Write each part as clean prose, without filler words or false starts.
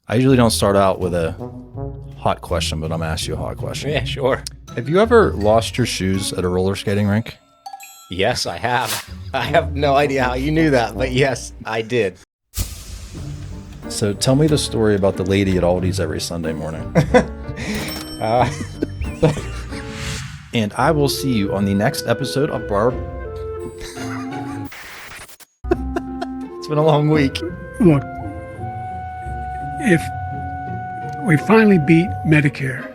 I usually don't start out with a hot question, but I'm gonna ask you a hot question. Yeah, sure. Have you ever lost your shoes at a roller skating rink? Yes, I have. I have no idea how you knew that, but yes, I did. So tell me the story about the lady at Aldi's every Sunday morning. And I will see you on the next episode of It's been a long week. Look, if we finally beat Medicare.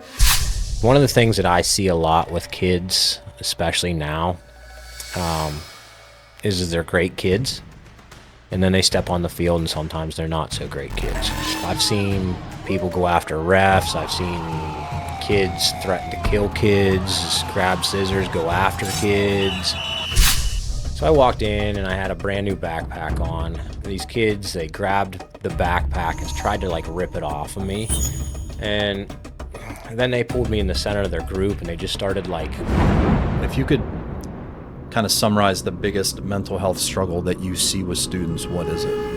One of the things that I see a lot with kids, especially now, is they're great kids, and then they step on the field and sometimes they're not so great kids. I've seen people go after refs. I've seen kids threaten to kill kids, grab scissors, go after kids. So I walked in and I had a brand new backpack on. These kids, they grabbed the backpack and tried to like rip it off of me. And then they pulled me in the center of their group and they just started like... If you could kind of summarize the biggest mental health struggle that you see with students, what is it?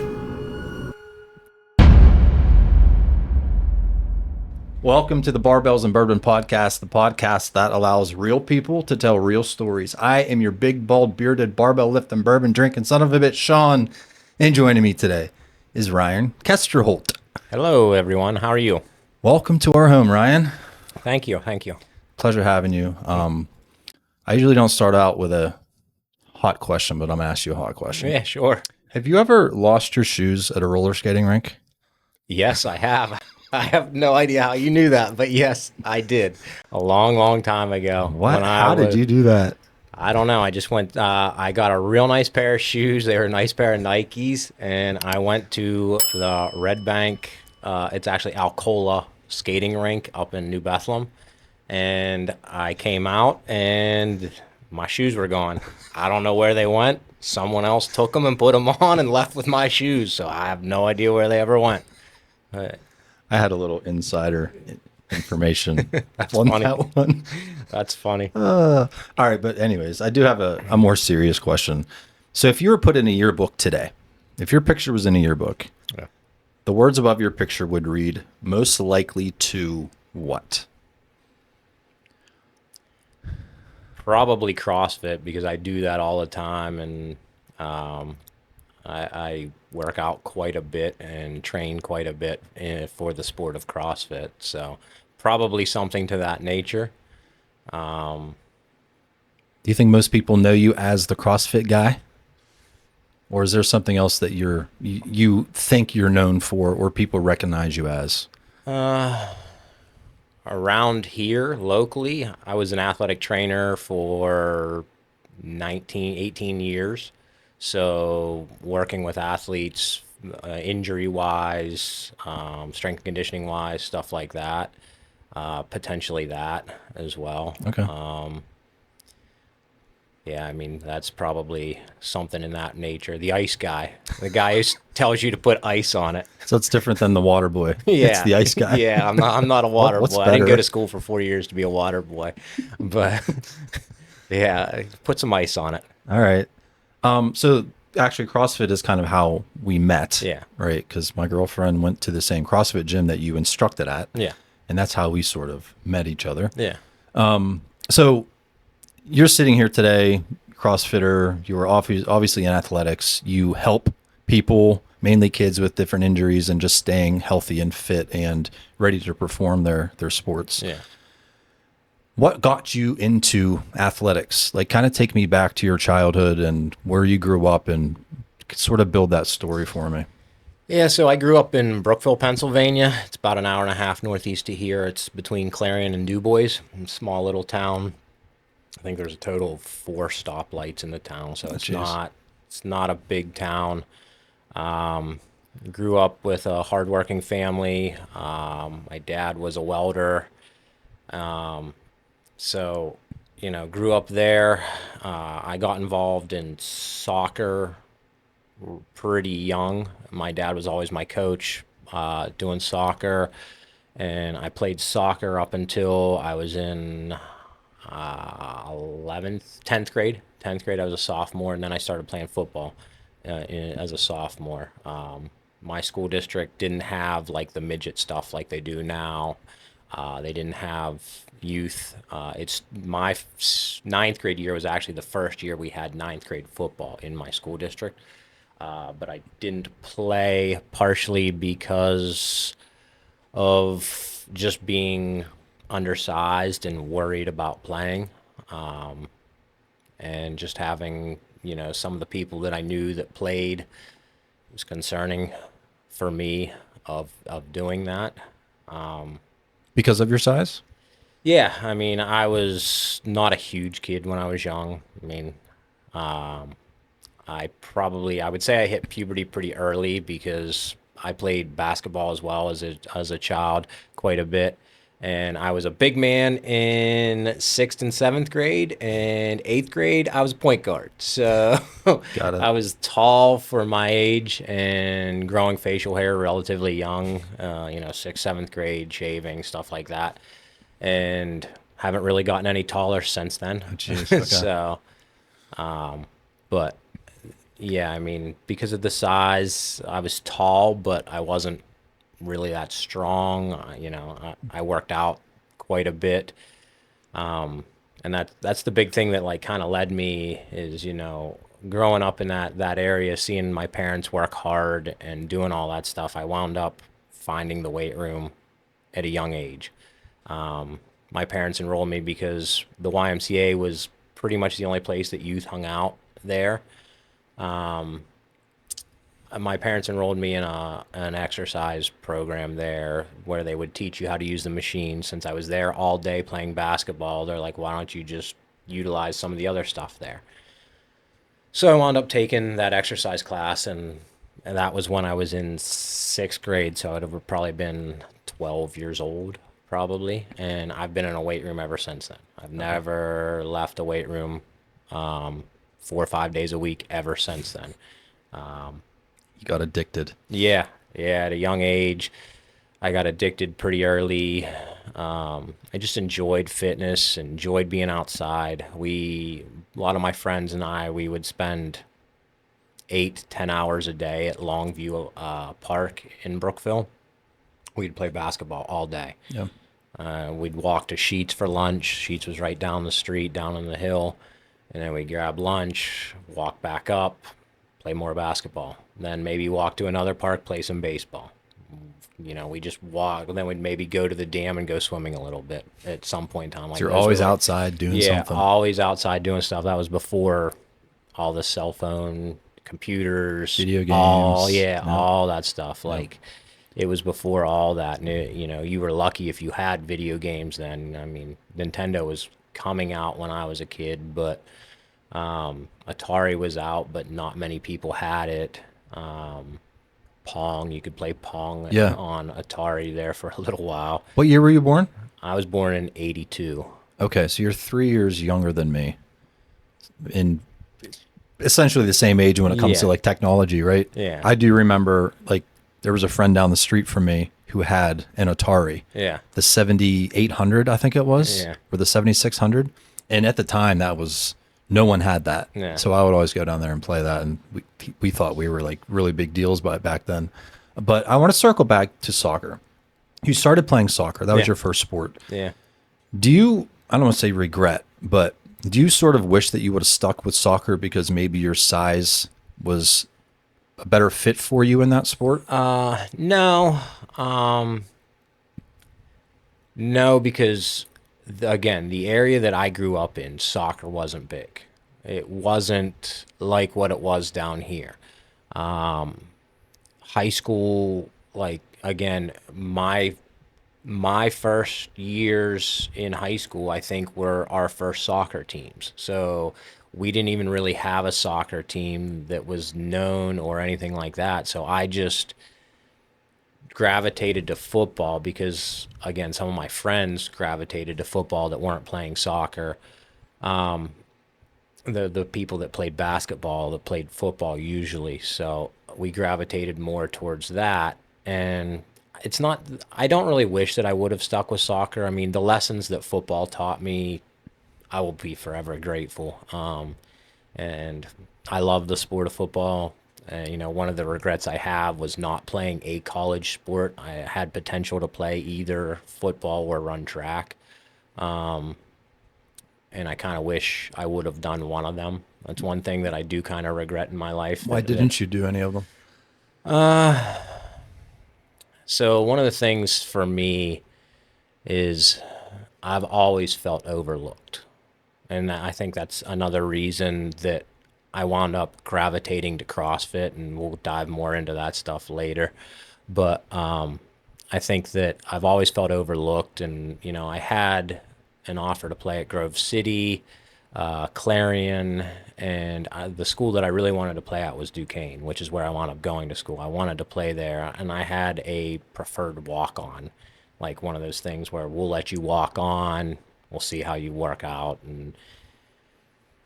Welcome to the Barbells and Bourbon Podcast, the podcast that allows real people to tell real stories. I am your big, bald, bearded, barbell lifting, bourbon drinking son of a bitch, Shaun. And joining me today is Ryan Kesterholt. Hello, everyone. How are you? Welcome to our home, Ryan. Thank you. Thank you. Pleasure having you. I usually don't start out with a hot question, but I'm going to ask you a hot question. Yeah, sure. Have you ever lost your shoes at a roller skating rink? Yes, I have. I have no idea how you knew that, but yes, I did. A long, long time ago. What? How did you do that? I don't know. I just went, I got a real nice pair of shoes. They were a nice pair of Nikes, and I went to the Red Bank, it's actually Alcola skating rink up in New Bethlehem, and I came out, and my shoes were gone. I don't know where they went. Someone else took them and put them on and left with my shoes, so I have no idea where they ever went. I had a little insider information That's on funny. that one. That's funny. All right, but anyways, I do have a more serious question. So if you were put in a yearbook today, if your picture was in a yearbook, Yeah. the words above your picture would read, most likely to what? Probably CrossFit, because I do that all the time, and I work out quite a bit and train quite a bit for the sport of CrossFit. So probably something to that nature. Do you think most people know you as the CrossFit guy? Or is there something else that you think you're known for or people recognize you as? Around here, locally, I was an athletic trainer for 18 years. So working with athletes, injury-wise, strength and conditioning-wise, stuff like that. Potentially that as well. Okay. Yeah, I mean, that's probably something in that nature. The ice guy. The guy who tells you to put ice on it. So it's different than the water boy. Yeah. It's the ice guy. Yeah, I'm not a water What's boy. I didn't better? go to school for 4 years to be a water boy. But yeah, put some ice on it. All right. So actually CrossFit is kind of how we met. Yeah. Right. Because my girlfriend went to the same CrossFit gym that you instructed at. Yeah. And that's how we sort of met each other. Yeah. So you're sitting here today, CrossFitter, you were obviously in athletics. You help people, mainly kids with different injuries and just staying healthy and fit and ready to perform their sports. Yeah. What got you into athletics? Like, kind of take me back to your childhood and where you grew up and sort of build that story for me. Yeah, so I grew up in Brookville, Pennsylvania. It's about an hour and a half northeast of here. It's between Clarion and Du Bois, a small little town. I think there's a total of 4 stoplights in the town, so it's not a big town. Grew up with a hardworking family. My dad was a welder. So, grew up there. I got involved in soccer pretty young. My dad was always my coach, doing soccer, and I played soccer up until I was in 10th grade. 10th grade, I was a sophomore, and then I started playing football as a sophomore. my school district didn't have like the midget stuff like they do now. They didn't have youth. It's my ninth grade year was actually the first year we had ninth grade football in my school district. But I didn't play partially because of just being undersized and worried about playing. And just having, you know, some of the people that I knew that played was concerning for me of doing that. Because of your size? Yeah, I mean, I was not a huge kid when I was young. I mean, I would say I hit puberty pretty early because I played basketball as well as a child quite a bit. And I was a big man in sixth and seventh grade, and eighth grade, I was a point guard. So Got it. I was tall for my age and growing facial hair relatively young, you know, sixth, seventh grade, shaving, stuff like that. And haven't really gotten any taller since then. Oh, jeez. Okay. So, but yeah, I mean, because of the size, I was tall, but I wasn't really that strong. You know, I worked out quite a bit. And that's the big thing that like kind of led me is, you know, growing up in that area, seeing my parents work hard and doing all that stuff, I wound up finding the weight room at a young age. My parents enrolled me because the YMCA was pretty much the only place that youth hung out there. My parents enrolled me in an exercise program there where they would teach you how to use the machine. Since I was there all day playing basketball, they're like, why don't you just utilize some of the other stuff there? So I wound up taking that exercise class, and that was when I was in sixth grade, so I'd have probably been 12 years old, probably. And I've been in a weight room ever since then. I've never left a weight room 4 or 5 days a week ever since then. You got addicted. Yeah, at a young age, I got addicted pretty early. I just enjoyed fitness, enjoyed being outside. A lot of my friends and I, we would spend 8-10 hours a day at Longview Park in Brookville. We'd play basketball all day. Yeah. We'd walk to Sheets for lunch. Sheets was right down the street, down on the hill. And then we'd grab lunch, walk back up, play more basketball. Then maybe walk to another park, play some baseball. You know, we just walk, and then we'd maybe go to the dam and go swimming a little bit at some point in time. Like So you're always outside doing something. Yeah, always outside doing stuff. That was before all the cell phone, computers, Video games. All that stuff. Like, it was before all that. And you know, you were lucky if you had video games then. I mean, Nintendo was coming out when I was a kid, but Atari was out, but not many people had it. Pong, you could play Pong on Atari there for a little while. What year were you born? I was born in 82. Okay, so you're 3 years younger than me. In essentially the same age when it comes to like technology, right? Yeah. I do remember like there was a friend down the street from me who had an Atari. Yeah. The 7800, I think it was, Yeah. or the 7600. And at the time that was no one had that. Yeah. So I would always go down there and play that, and we thought we were like really big deals back then. But I want to circle back to soccer. You started playing soccer. That was your first sport. Yeah. Do you, I don't want to say regret, but do you sort of wish that you would have stuck with soccer because maybe your size was a better fit for you in that sport? No. No, because again, the area that I grew up in, soccer wasn't big. It wasn't like what it was down here. High school, like, again, my first years in high school, I think, were our first soccer teams. So we didn't even really have a soccer team that was known or anything like that. So I just gravitated to football because, again, some of my friends gravitated to football that weren't playing soccer. The people that played basketball, that played football usually. So we gravitated more towards that. And it's not, I don't really wish that I would have stuck with soccer. I mean, the lessons that football taught me, I will be forever grateful. And I love the sport of football. One of the regrets I have was not playing a college sport. I had potential to play either football or run track. And I kind of wish I would have done one of them. That's one thing that I do kind of regret in my life. Why didn't you do any of them? So one of the things for me is I've always felt overlooked. And I think that's another reason that I wound up gravitating to CrossFit, and we'll dive more into that stuff later. But I think that I've always felt overlooked, and, I had an offer to play at Grove City, Clarion, and the school that I really wanted to play at was Duquesne, which is where I wound up going to school. I wanted to play there, and I had a preferred walk-on, like one of those things where we'll let you walk on, we'll see how you work out. And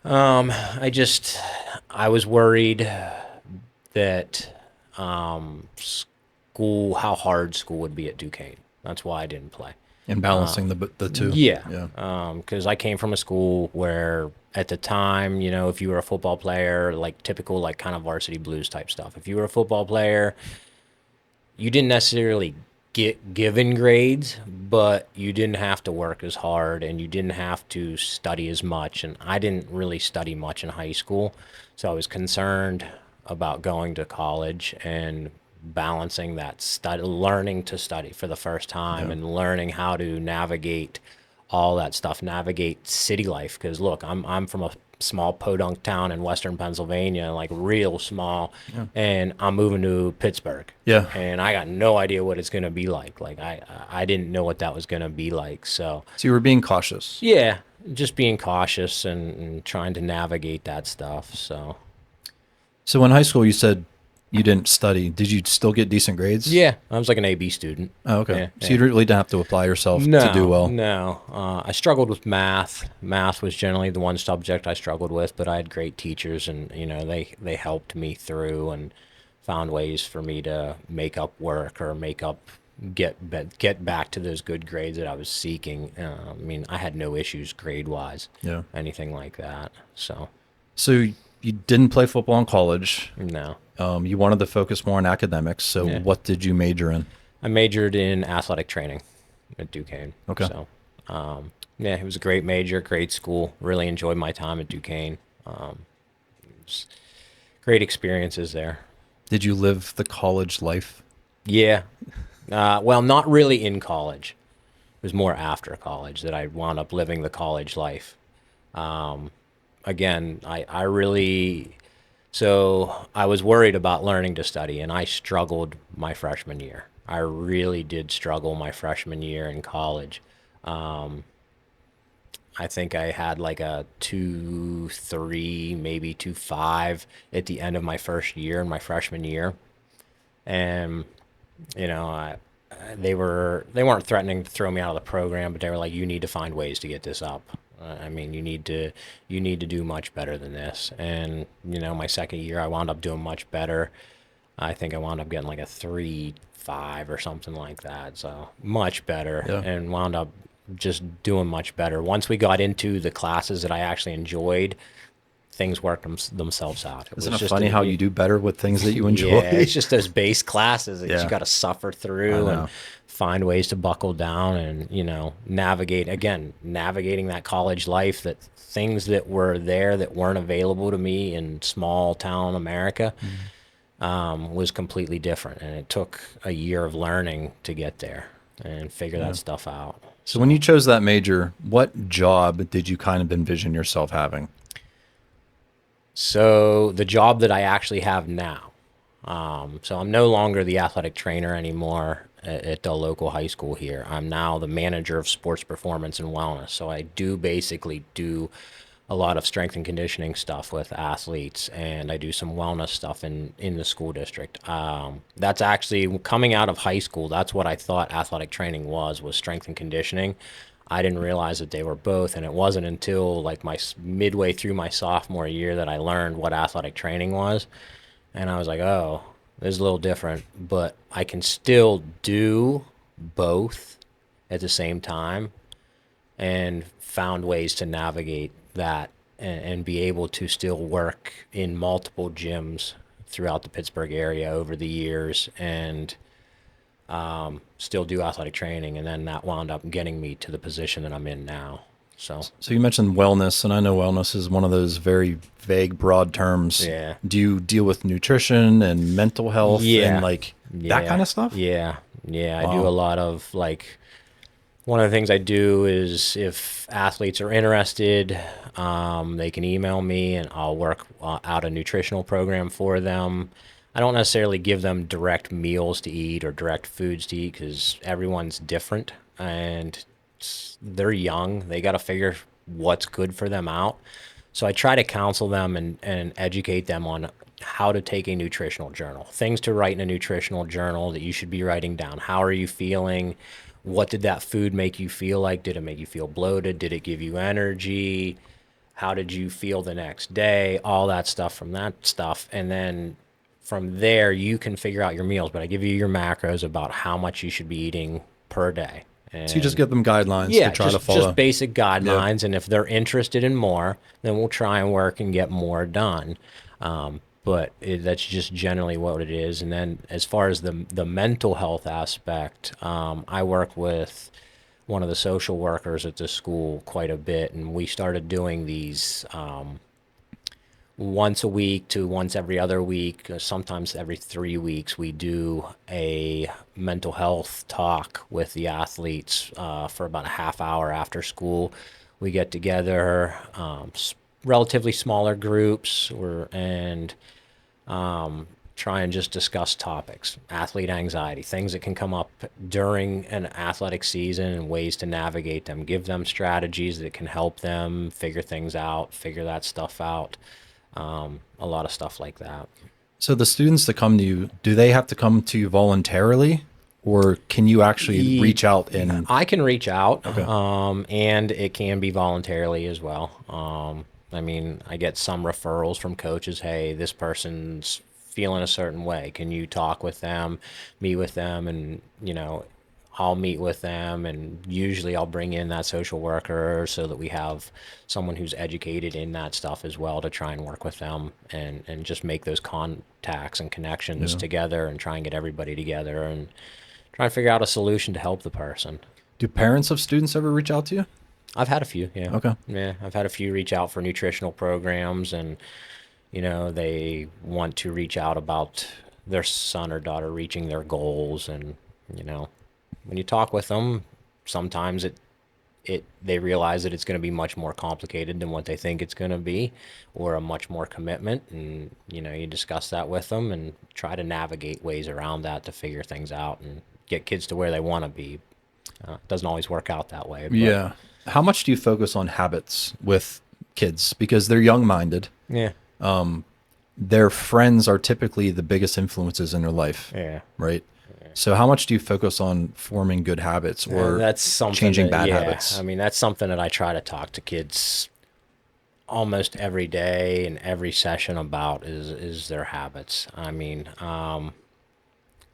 I was worried that how hard school would be at Duquesne. That's why I didn't play. And balancing the two. Yeah. Because I came from a school where at the time, if you were a football player, like typical, like kind of varsity blues type stuff, if you were a football player, you didn't necessarily get given grades, but you didn't have to work as hard and you didn't have to study as much. And I didn't really study much in high school. So I was concerned about going to college and balancing that learning to study for the first time, and learning how to navigate all that stuff, navigate city life. Because look, I'm from a small podunk town in western Pennsylvania, like real small, and I'm moving to Pittsburgh. Yeah. And I got no idea what it's gonna be like. Like I didn't know what that was gonna be like. So you were being cautious. Yeah, just being cautious and trying to navigate that stuff. So in high school, you said you didn't study. Did you still get decent grades? Yeah, I was like an AB student. Oh, okay. Yeah, so you really didn't have to apply yourself to do well? No. I struggled with math. Math was generally the one subject I struggled with, but I had great teachers, and they helped me through and found ways for me to make up work or get back to those good grades that I was seeking. I had no issues grade-wise, anything like that. So you didn't play football in college? No. You wanted to focus more on academics. So what did you major in? I majored in athletic training at Duquesne. Okay. So, it was a great major, great school. Really enjoyed my time at Duquesne. Great experiences there. Did you live the college life? Yeah. Well, not really in college. It was more after college that I wound up living the college life. Again, so I was worried about learning to study, and I struggled my freshman year. I really did struggle my freshman year in college. I think I had like a 2.3, maybe 2.5 at the end of my first year, in my freshman year. And, they weren't threatening to throw me out of the program, but they were like, you need to find ways to get this up. You need to do much better than this. And, my second year, I wound up doing much better. I think I wound up getting like a 3.5 or something like that. So much better, and wound up just doing much better. Once we got into the classes that I actually enjoyed, things worked themselves out. Isn't it funny how you do better with things that you enjoy? Yeah, it's just those base classes that you got to suffer through and find ways to buckle down and, navigating that college life, that things that were there that weren't available to me in small town America was completely different. And it took a year of learning to get there and figure that stuff out. So when you chose that major, what job did you kind of envision yourself having? So the job that I actually have now, so I'm no longer the athletic trainer anymore at the local high school here. I'm now the manager of sports performance and wellness. So I basically do a lot of strength and conditioning stuff with athletes, and I do some wellness stuff in the school district. That's actually coming out of high school. That's what I thought athletic training was strength and conditioning. I didn't realize that they were both, and it wasn't until like my midway through my sophomore year that I learned what athletic training was. And I was like, oh, this is a little different, but I can still do both at the same time, and found ways to navigate that and be able to still work in multiple gyms throughout the Pittsburgh area over the years, and still do athletic training. And then that wound up getting me to the position that I'm in now. So you mentioned wellness, and I know wellness is one of those very vague, broad terms. Yeah. Do you deal with nutrition and mental health and like that kind of stuff? Yeah. I Wow. do a lot of like, one of the things I do is if athletes are interested, they can email me and I'll work out a nutritional program for them. I don't necessarily give them direct meals to eat or direct foods to eat because everyone's different and they're young. They got to figure what's good for them out. So I try to counsel them and educate them on how to take a nutritional journal, things to write in a nutritional journal that you should be writing down. How are you feeling? What did that food make you feel like? Did it make you feel bloated? Did it give you energy? How did you feel the next day? All that stuff from that stuff. And then from there, you can figure out your meals. But I give you your macros about how much you should be eating per day. And So you just give them guidelines to try to follow. just basic guidelines. And if they're interested in more, then we'll try and work and get more done. But that's just generally what it is. And then as far as the mental health aspect, I work with one of the social workers at the school quite a bit. And we started doing these once a week to once every other week, sometimes every 3 weeks, we do a mental health talk with the athletes for about a half hour after school. We get together, relatively smaller groups, and try and just discuss topics, athlete anxiety, things that can come up during an athletic season and ways to navigate them, give them strategies that can help them figure things out, figure that stuff out. A lot of stuff like that. So the students that come to you, do they have to come to you voluntarily, or can you actually reach out and? I can reach out, Okay. and it can be voluntarily as well. I mean, I get some referrals from coaches. Hey, this person's feeling a certain way. Can you talk with them, meet with them, and I'll meet with them, and usually I'll bring in that social worker so that we have someone who's educated in that stuff as well to try and work with them and just make those contacts and connections together and try and get everybody together and try and figure out a solution to help the person. Do parents of students ever reach out to you? I've had a few, yeah. Okay. Yeah, I've had a few reach out for nutritional programs, and they want to reach out about their son or daughter reaching their goals, and when you talk with them, sometimes they realize that it's going to be much more complicated than what they think it's going to be, or a much more commitment. And, you discuss that with them and try to navigate ways around that to figure things out and get kids to where they want to be. It doesn't always work out that way. But Yeah. How much do you focus on habits with kids? Because they're young-minded. Yeah. Their friends are typically the biggest influences in their life. Yeah. Right. So how much do you focus on forming good habits or that's something changing bad habits? I mean, that's something that I try to talk to kids almost every day and every session about is their habits. I mean,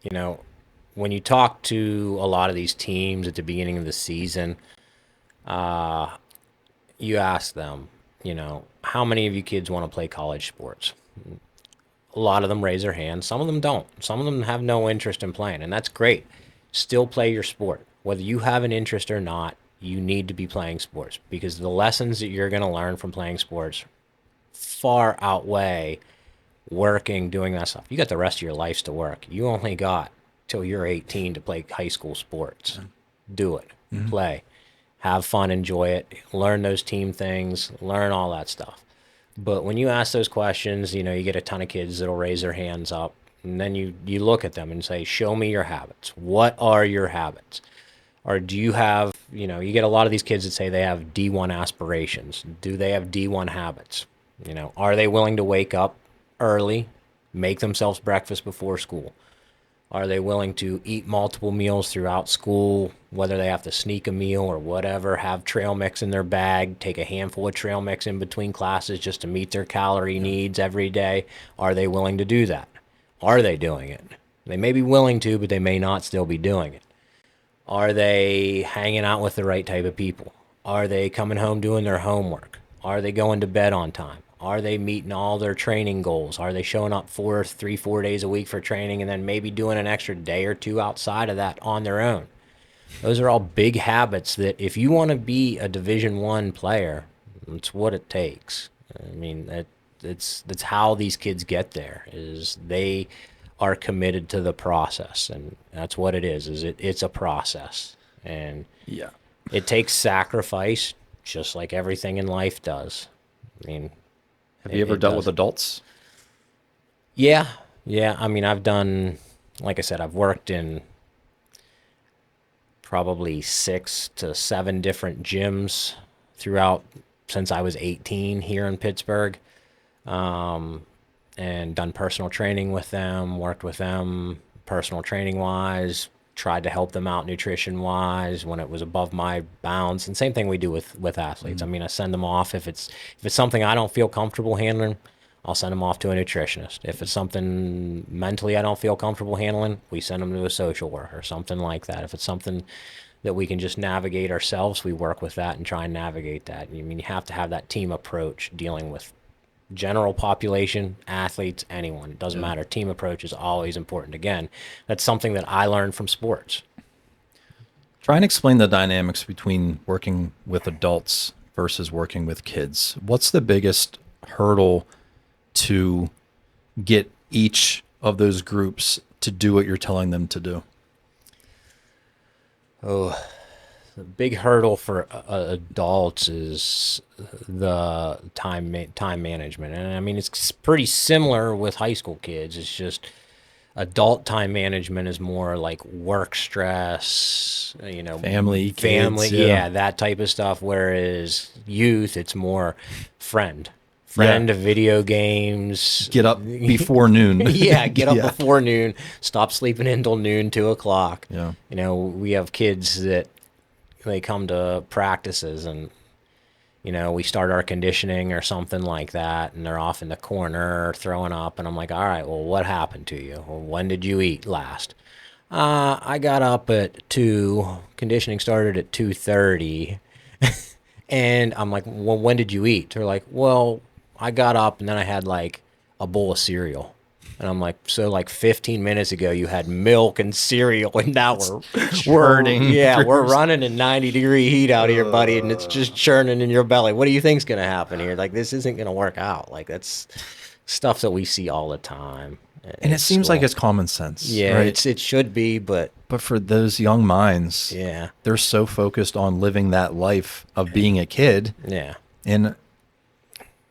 when you talk to a lot of these teams at the beginning of the season, you ask them, how many of you kids want to play college sports? A lot of them raise their hands. Some of them don't. Some of them have no interest in playing, and that's great. Still play your sport. Whether you have an interest or not, you need to be playing sports, because the lessons that you're going to learn from playing sports far outweigh working, doing that stuff. You got the rest of your life to work. You only got till you're 18 to play high school sports. Do it. Play. Have fun. Enjoy it. Learn those team things. Learn all that stuff. But when you ask those questions, you get a ton of kids that'll raise their hands up, and then you look at them and say, show me your habits. What are your habits? Or do you have, you get a lot of these kids that say they have D1 aspirations. Do they have D1 habits? Are they willing to wake up early, make themselves breakfast before school? Are they willing to eat multiple meals throughout school, whether they have to sneak a meal or whatever, have trail mix in their bag, take a handful of trail mix in between classes just to meet their calorie needs every day? Are they willing to do that? Are they doing it? They may be willing to, but they may not still be doing it. Are they hanging out with the right type of people? Are they coming home doing their homework? Are they going to bed on time? Are they meeting all their training goals? Are they showing up 4 days a week for training and then maybe doing an extra day or two outside of that on their own? Those are all big habits that if you want to be a Division I player, it's what it takes. I mean, that's how these kids get there, is they are committed to the process, and that's what it is it's a process. And Yeah. it takes sacrifice, just like everything in life does. I mean, Have you ever dealt with adults? Yeah. I mean, I've done, like I said, I've worked in probably 6 to 7 different gyms throughout since I was 18 here in Pittsburgh, and done personal training with them, worked with them personal training wise, tried to help them out nutrition wise when it was above my bounds. And same thing we do with athletes. I mean, I send them off if it's something I don't feel comfortable handling, I'll send them off to a nutritionist. If it's something mentally I don't feel comfortable handling, we send them to a social worker, something like that. If it's something that we can just navigate ourselves, we work with that and try and navigate that. I mean, you have to have that team approach dealing with general population, athletes, anyone. It doesn't matter. Team approach is always important. Again, that's something that I learned from sports. Try and explain the dynamics between working with adults versus working with kids. What's the biggest hurdle to get each of those groups to do what you're telling them to do? Oh, the big hurdle for adults is the time management. And I mean, it's pretty similar with high school kids. It's just adult time management is more like work stress, Family, kids, yeah, that type of stuff. Whereas youth, it's more friend, video games. Get up before noon. Get up before noon. Stop sleeping until noon, 2:00. Yeah. We have kids that they come to practices and, we start our conditioning or something like that, and they're off in the corner throwing up. And I'm like, all right, well, what happened to you? Well, when did you eat last? I got up at 2. Conditioning started at 2:30. And I'm like, well, when did you eat? They're like, well, I got up and then I had like a bowl of cereal. And I'm like, so like 15 minutes ago you had milk and cereal, and now we're running in 90-degree heat out here, buddy, and it's just churning in your belly. What do you think's gonna happen here? Like, this isn't gonna work out. Like, that's stuff that we see all the time. And it seems like it's common sense. Yeah, right? it should be, but for those young minds, they're so focused on living that life of being a kid. Yeah. And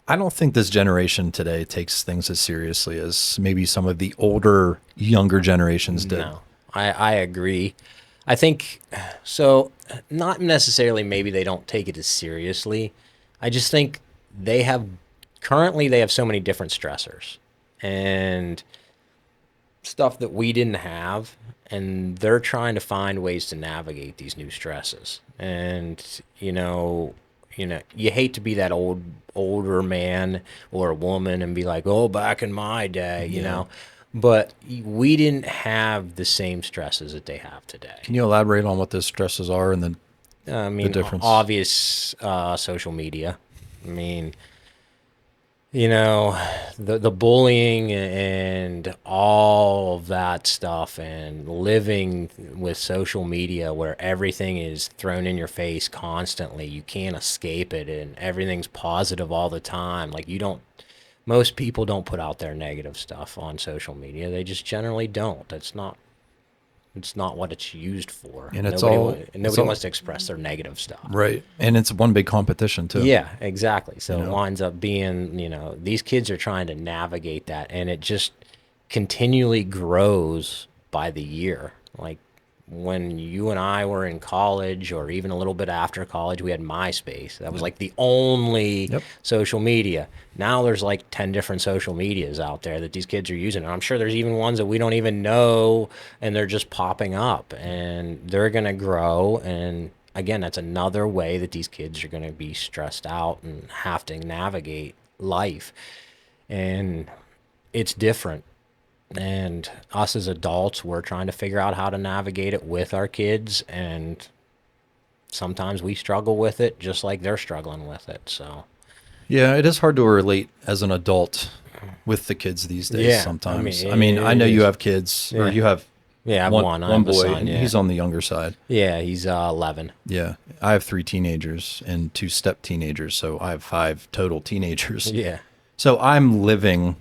I don't think this generation today takes things as seriously as maybe some of the younger generations did. No, I agree. I think, so not necessarily maybe they don't take it as seriously. I just think currently they have so many different stressors and stuff that we didn't have, and they're trying to find ways to navigate these new stresses. And, you hate to be that older man or a woman and be like, oh, back in my day, you know, but we didn't have the same stresses that they have today. Can you elaborate on what those stresses are and the difference? Obvious social media. I mean, the bullying and all of that stuff, and living with social media where everything is thrown in your face constantly. You can't escape it, and everything's positive all the time. Like, most people don't put out their negative stuff on social media. They just generally don't. It's not what it's used for. And nobody wants to express their negative stuff. Right. And it's one big competition too. Yeah, exactly. So it winds up being, these kids are trying to navigate that, and it just continually grows by the year. Like, when you and I were in college, or even a little bit after college, we had MySpace. That was like the only social media. Now there's like 10 different social medias out there that these kids are using. And I'm sure there's even ones that we don't even know, and they're just popping up, and they're going to grow. And again, that's another way that these kids are going to be stressed out and have to navigate life. And it's different. And us as adults, we're trying to figure out how to navigate it with our kids. And sometimes we struggle with it just like they're struggling with it. So Yeah, it is hard to relate as an adult with the kids these days. Yeah, Sometimes. I mean, I know it you is. have kids, or Yeah. you have Yeah, I have one. I one have a boy, son, and yeah. he's on the younger side. Yeah, he's 11. Yeah, I have 3 teenagers and 2 step teenagers, so I have 5 total teenagers. Yeah. So I'm living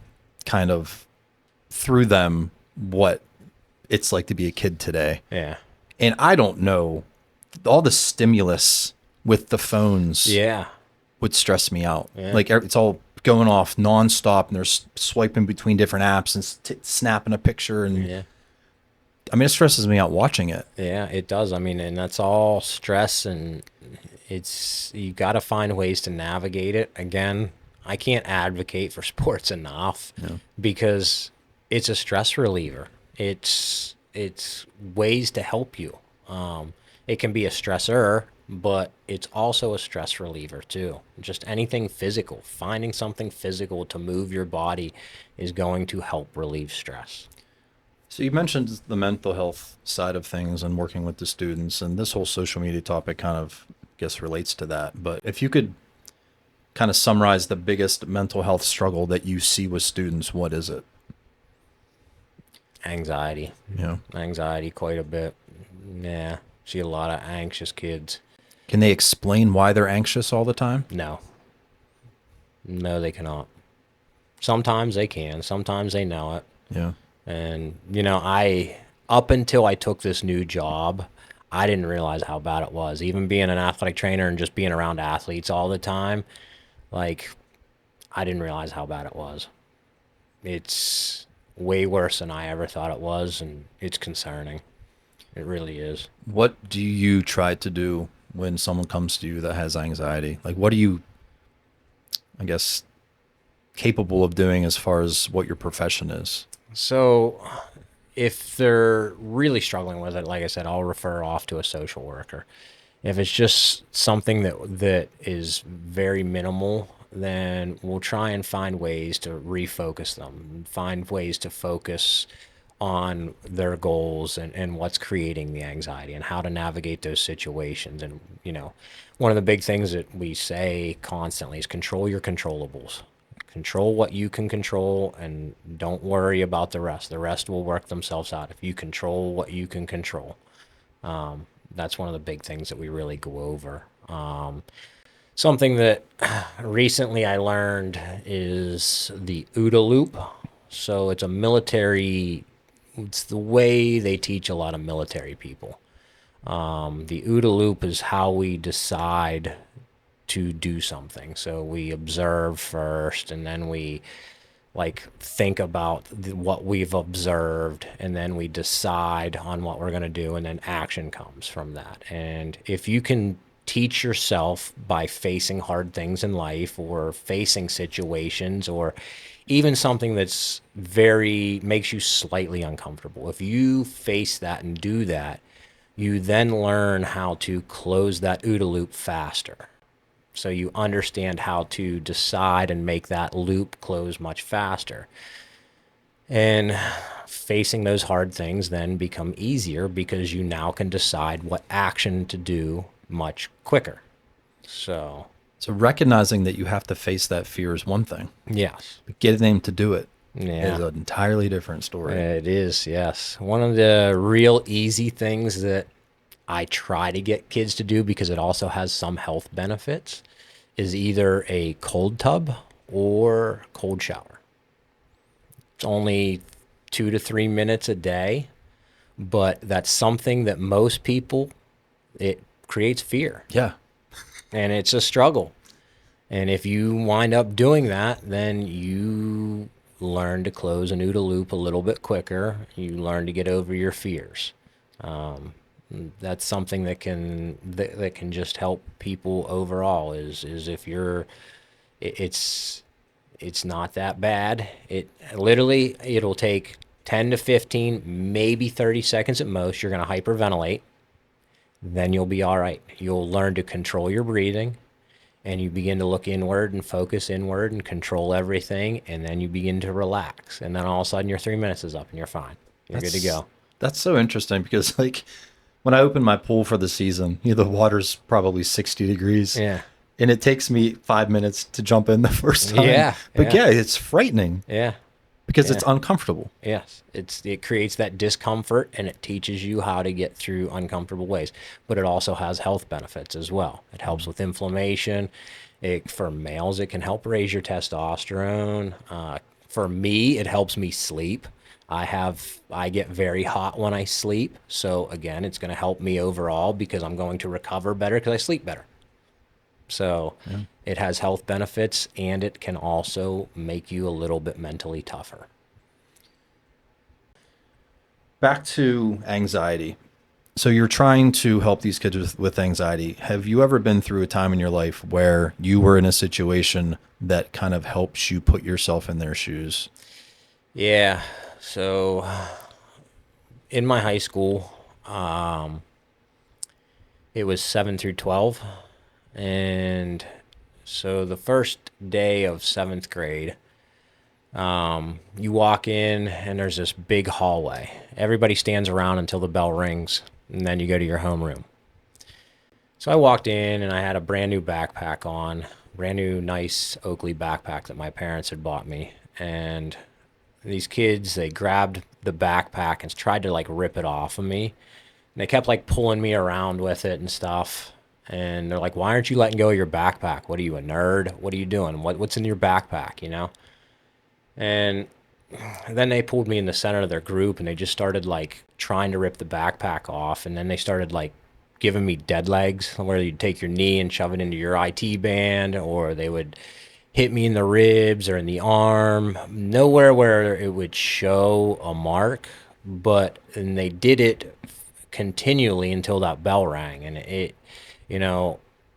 kind of through them what it's like to be a kid today. Yeah. And I don't know, all the stimulus with the phones Yeah. would stress me out. Yeah. Like it's all going off nonstop, and they're swiping between different apps and snapping a picture. And Yeah. I mean, it stresses me out watching it. Yeah, it does. I mean, and that's all stress, and you got to find ways to navigate it. Again, I can't advocate for sports enough because it's a stress reliever. It's ways to help you. It can be a stressor, but it's also a stress reliever too. Just anything physical, finding something physical to move your body is going to help relieve stress. So you mentioned the mental health side of things and working with the students, and this whole social media topic kind of, I guess, relates to that. But if you could kind of summarize the biggest mental health struggle that you see with students, what is it? Anxiety. Yeah. Anxiety quite a bit. Yeah. See a lot of anxious kids. Can they explain why they're anxious all the time? No. No, they cannot. Sometimes they can. Sometimes they know it. Yeah. And, up until I took this new job, I didn't realize how bad it was. Even being an athletic trainer and just being around athletes all the time, like, I didn't realize how bad it was. It's way worse than I ever thought it was, and it's concerning. It really is. What do you try to do when someone comes to you that has anxiety? Like, what are you, I guess, capable of doing as far as what your profession is? So if they're really struggling with it, like I said, I'll refer off to a social worker. If it's just something that is very minimal, then we'll try and find ways to refocus them, find ways to focus on their goals and what's creating the anxiety and how to navigate those situations. And, one of the big things that we say constantly is control your controllables. Control what you can control and don't worry about the rest. The rest will work themselves out if you control what you can control. That's one of the big things that we really go over. Something that recently I learned is the OODA Loop. So it's the way they teach a lot of military people. The OODA Loop is how we decide to do something. So we observe first, and then we think about what we've observed, and then we decide on what we're going to do, and then action comes from that. And if you can teach yourself by facing hard things in life or facing situations or even something that's makes you slightly uncomfortable, if you face that and do that, you then learn how to close that OODA loop faster. So you understand how to decide and make that loop close much faster. And facing those hard things then become easier because you now can decide what action to do much quicker. So recognizing that you have to face that fear is one thing. Yes. But getting them to do it is an entirely different story. It is, yes. One of the real easy things that I try to get kids to do, because it also has some health benefits, is either a cold tub or cold shower. It's only 2 to 3 minutes a day, but that's something that most people, it creates fear. Yeah. And it's a struggle. And if you wind up doing that, then you learn to close an OODA loop a little bit quicker. You learn to get over your fears. That's something that can just help people overall. Is if it's not that bad. It'll take 10 to 15, maybe 30 seconds at most. You're going to hyperventilate. Then you'll be all right. You'll learn to control your breathing, and you begin to look inward and focus inward and control everything, and then you begin to relax. And then all of a sudden your 3 minutes is up and you're fine. You're good to go. That's so interesting because when I open my pool for the season, the water's probably 60 degrees. Yeah. and it takes me 5 minutes to jump in the first time. Yeah, But yeah. it's frightening Yeah. because Yeah. it's uncomfortable. Yes, it creates that discomfort, and it teaches you how to get through uncomfortable ways. But it also has health benefits as well. It helps with inflammation. For males, it can help raise your testosterone. For me, it helps me sleep. I get very hot when I sleep. So again, it's going to help me overall because I'm going to recover better because I sleep better. So it has health benefits, and it can also make you a little bit mentally tougher. Back to anxiety. So you're trying to help these kids with anxiety. Have you ever been through a time in your life where you were in a situation that kind of helps you put yourself in their shoes? Yeah. So in my high school, it was 7 through 12. And so the first day of 7th grade, you walk in and there's this big hallway. Everybody stands around until the bell rings, and then you go to your homeroom. So I walked in and I had a brand new backpack on, brand new nice Oakley backpack that my parents had bought me. And these kids, they grabbed the backpack and tried to like rip it off of me. And they kept like pulling me around with it and stuff. And they're like, why aren't you letting go of your backpack? What are you, a nerd? What are you doing? What's in your backpack, you know? And then they pulled me in the center of their group, and they just started like trying to rip the backpack off. And then they started like giving me dead legs, where you'd take your knee and shove it into your IT band, or they would hit me in the ribs or in the arm, nowhere where it would show a mark, and they did it continually until that bell rang. And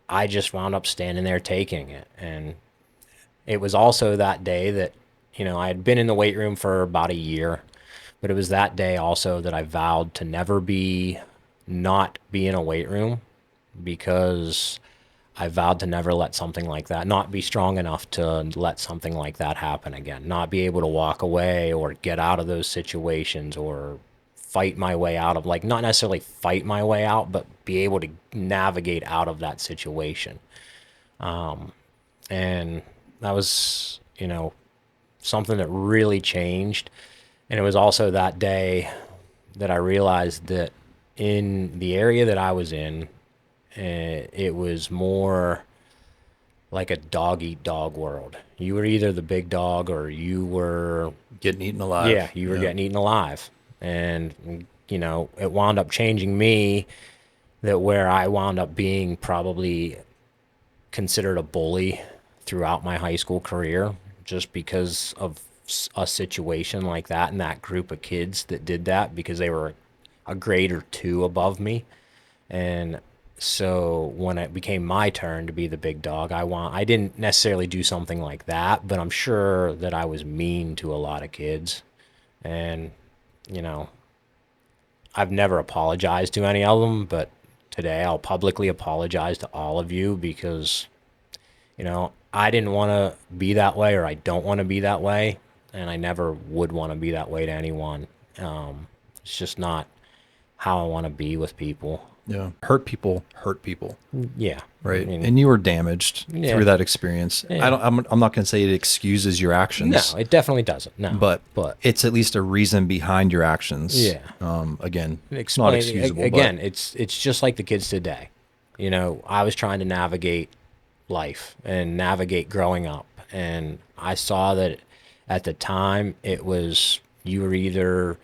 I just wound up standing there taking it. And it was also that day that, I had been in the weight room for about a year, but it was that day also that I vowed to never not be in a weight room, because I vowed to never let something like that, not be strong enough to let something like that happen again, not be able to walk away or get out of those situations or fight my way out of, like, not necessarily fight my way out, but be able to navigate out of that situation. And that was, something that really changed. And it was also that day that I realized that in the area that I was in, it was more like a dog-eat-dog world. You were either the big dog or you were Getting eaten alive. Yeah, you were getting eaten alive. And, it wound up changing me, that where I wound up being probably considered a bully throughout my high school career, just because of a situation like that and that group of kids that did that, because they were a grade or two above me. And so when it became my turn to be the big dog, I didn't necessarily do something like that, but I'm sure that I was mean to a lot of kids. And, I've never apologized to any of them, but today I'll publicly apologize to all of you, because, I didn't want to be that way, or I don't want to be that way, and I never would want to be that way to anyone. It's just not how I want to be with people. Yeah. Hurt people. Yeah. Right. I mean, And you were damaged Yeah. through that experience. Yeah. I'm not going to say it excuses your actions. no, it definitely doesn't. No. But But it's at least a reason behind your actions. Yeah. Again, it's not excusable. Again, it's just like the kids today. I was trying to navigate life and navigate growing up, and I saw that at the time it was, you were either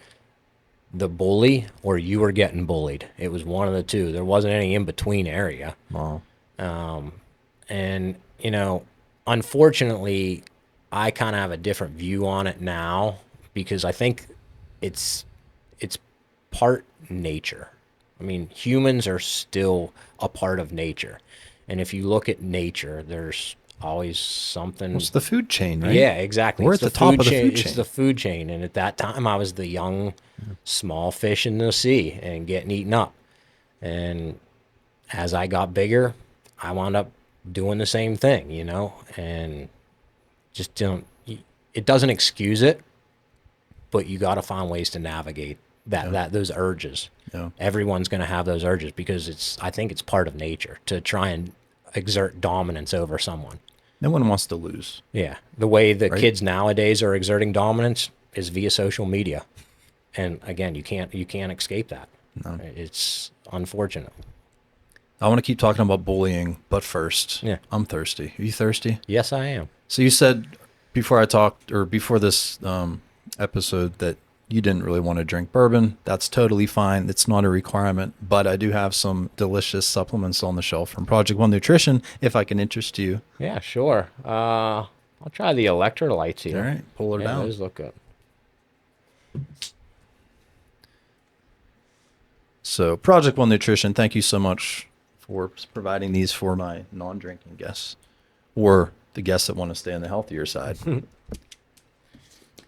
the bully or you were getting bullied. It was one of the two. There wasn't any in between area. Wow. And unfortunately, I kind of have a different view on it now, because I think it's part nature. I mean, humans are still a part of nature. And if you look at nature, there's always something. It's the food chain, right? Yeah, exactly. We're It's at the top of the food It's chain. the food chain. And at that time, I was the young, small fish in the sea and getting eaten up. And as I got bigger, I wound up doing the same thing, and just it doesn't excuse it, but you got to find ways to navigate those urges. Yeah. Everyone's going to have those urges, because I think it's part of nature to try and exert dominance over someone. No one wants to lose. Yeah. The way the Right. kids nowadays are exerting dominance is via social media. And again, you can't escape that. No. It's unfortunate. I want to keep talking about bullying, but first, Yeah. I'm thirsty. Are you thirsty? Yes, I am. So you said before this episode that you didn't really want to drink bourbon. That's totally fine. It's not a requirement, but I do have some delicious supplements on the shelf from Project One Nutrition, if I can interest you. Yeah, sure. I'll try the electrolytes here. All right, pull her Yeah, down. those look good. So Project One Nutrition, thank you so much for providing these for my non-drinking guests or the guests that want to stay on the healthier side.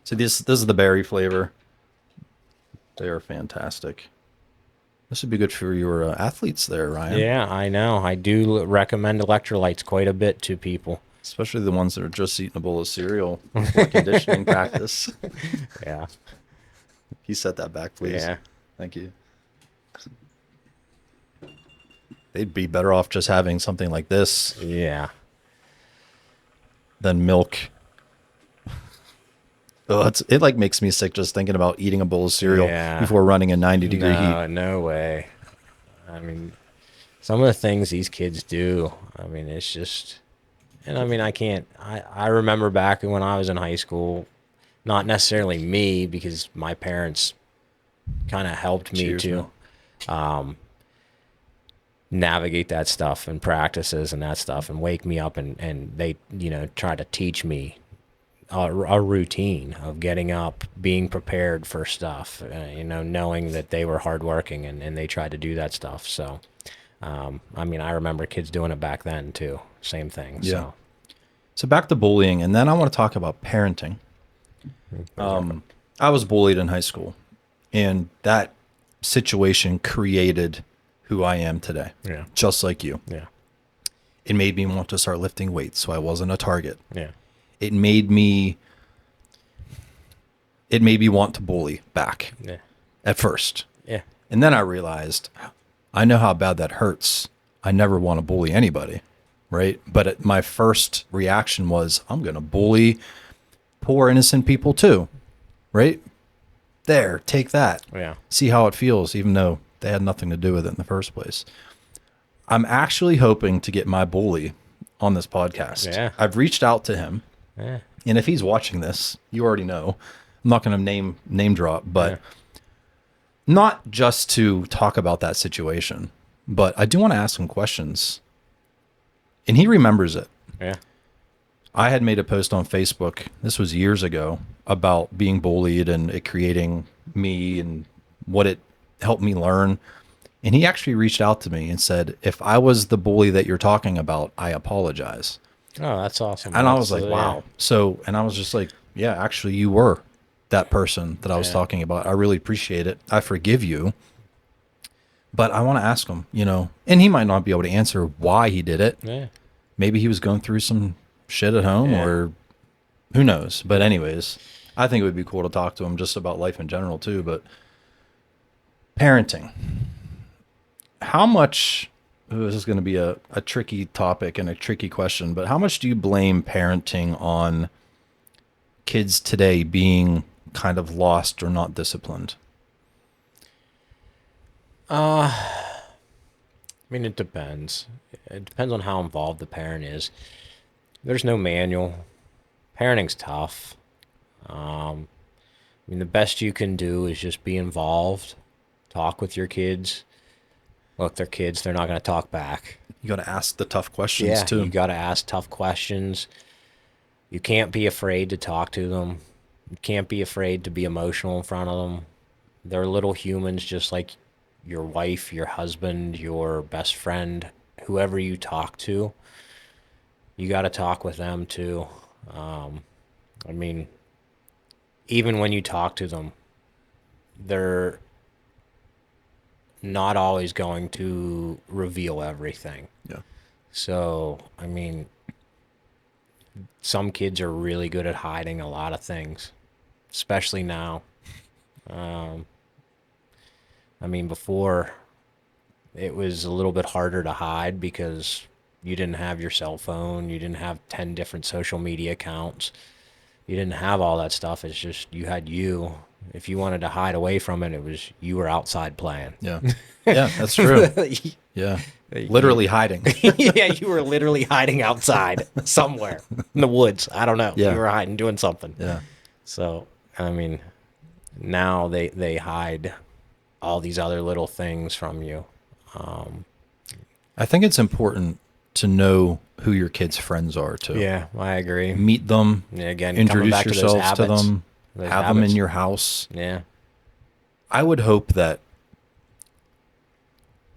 So this is the berry flavor. They are fantastic. This would be good for your athletes there, Ryan. Yeah, I know. I do recommend electrolytes quite a bit to people. Especially the ones that are just eating a bowl of cereal for conditioning practice. Yeah. Can you set that back, please? Yeah. Thank you. They'd be better off just having something like this Yeah. than milk. Oh, it like makes me sick just thinking about eating a bowl of cereal Yeah. before running a 90-degree heat. No way. I mean, some of the things these kids do, I mean, it's just, and I mean, I remember back when I was in high school, not necessarily me, because my parents kind of helped me Cheers, to man. navigate that stuff and practices and that stuff and wake me up and they, try to teach me a routine of getting up, being prepared for stuff, knowing that they were hardworking and they tried to do that stuff. So, I mean, I remember kids doing it back then too. Same thing. Yeah. So back to bullying, and then I want to talk about parenting. I was bullied in high school, and that situation created who I am today. Yeah. Just like you. Yeah. It made me want to start lifting weights so I wasn't a target. Yeah. It made me want to bully back Yeah. at first. Yeah. And then I realized I know how bad that hurts. I never want to bully anybody, right? But my first reaction was, I'm going to bully poor innocent people too, right? There, take that. Yeah. See how it feels, even though they had nothing to do with it in the first place. I'm actually hoping to get my bully on this podcast. Yeah. I've reached out to him. Yeah. And if he's watching this, you already know. I'm not going to name drop, but not just to talk about that situation, but I do want to ask him questions. And he remembers it. Yeah. I had made a post on Facebook, this was years ago, about being bullied and it creating me and what it helped me learn. And he actually reached out to me and said, if I was the bully that you're talking about, I apologize. Oh, that's awesome. And I was like, Yeah. wow. So, and I was just like, yeah, actually you were that person that I was talking about. I really appreciate it. I forgive you. But I want to ask him, and he might not be able to answer why he did it. Yeah. Maybe he was going through some shit at home or who knows. But anyways, I think it would be cool to talk to him just about life in general too. But parenting, how much, this is going to be a tricky topic and a tricky question, but how much do you blame parenting on kids today being kind of lost or not disciplined? I mean, it depends. It depends on how involved the parent is. There's no manual. Parenting's tough. I mean, the best you can do is just be involved, talk with your kids. Look, they're kids. They're not going to talk back. You got to ask the tough questions too. You got to ask tough questions. You can't be afraid to talk to them. You can't be afraid to be emotional in front of them. They're little humans just like your wife, your husband, your best friend, whoever you talk to. You got to talk with them too. I mean, even when you talk to them, they're not always going to reveal everything. Yeah. So, I mean, some kids are really good at hiding a lot of things, especially now. I mean, before it was a little bit harder to hide because You didn't have your cell phone. You didn't have 10 different social media accounts. You didn't have all that stuff. It's just you had you. If you wanted to hide away from it, it was you were outside playing. Yeah. Yeah, that's true. Yeah. Literally hiding. Yeah, you were literally hiding outside somewhere in the woods. I don't know. Yeah. You were hiding doing something. Yeah. So, I mean, now they hide all these other little things from you. I think it's important to know who your kids' friends are too. Yeah, I agree. Meet them. Yeah, again, coming Introduce back to those yourselves to habits, them. those Have them in habits. your house. Yeah. I would hope that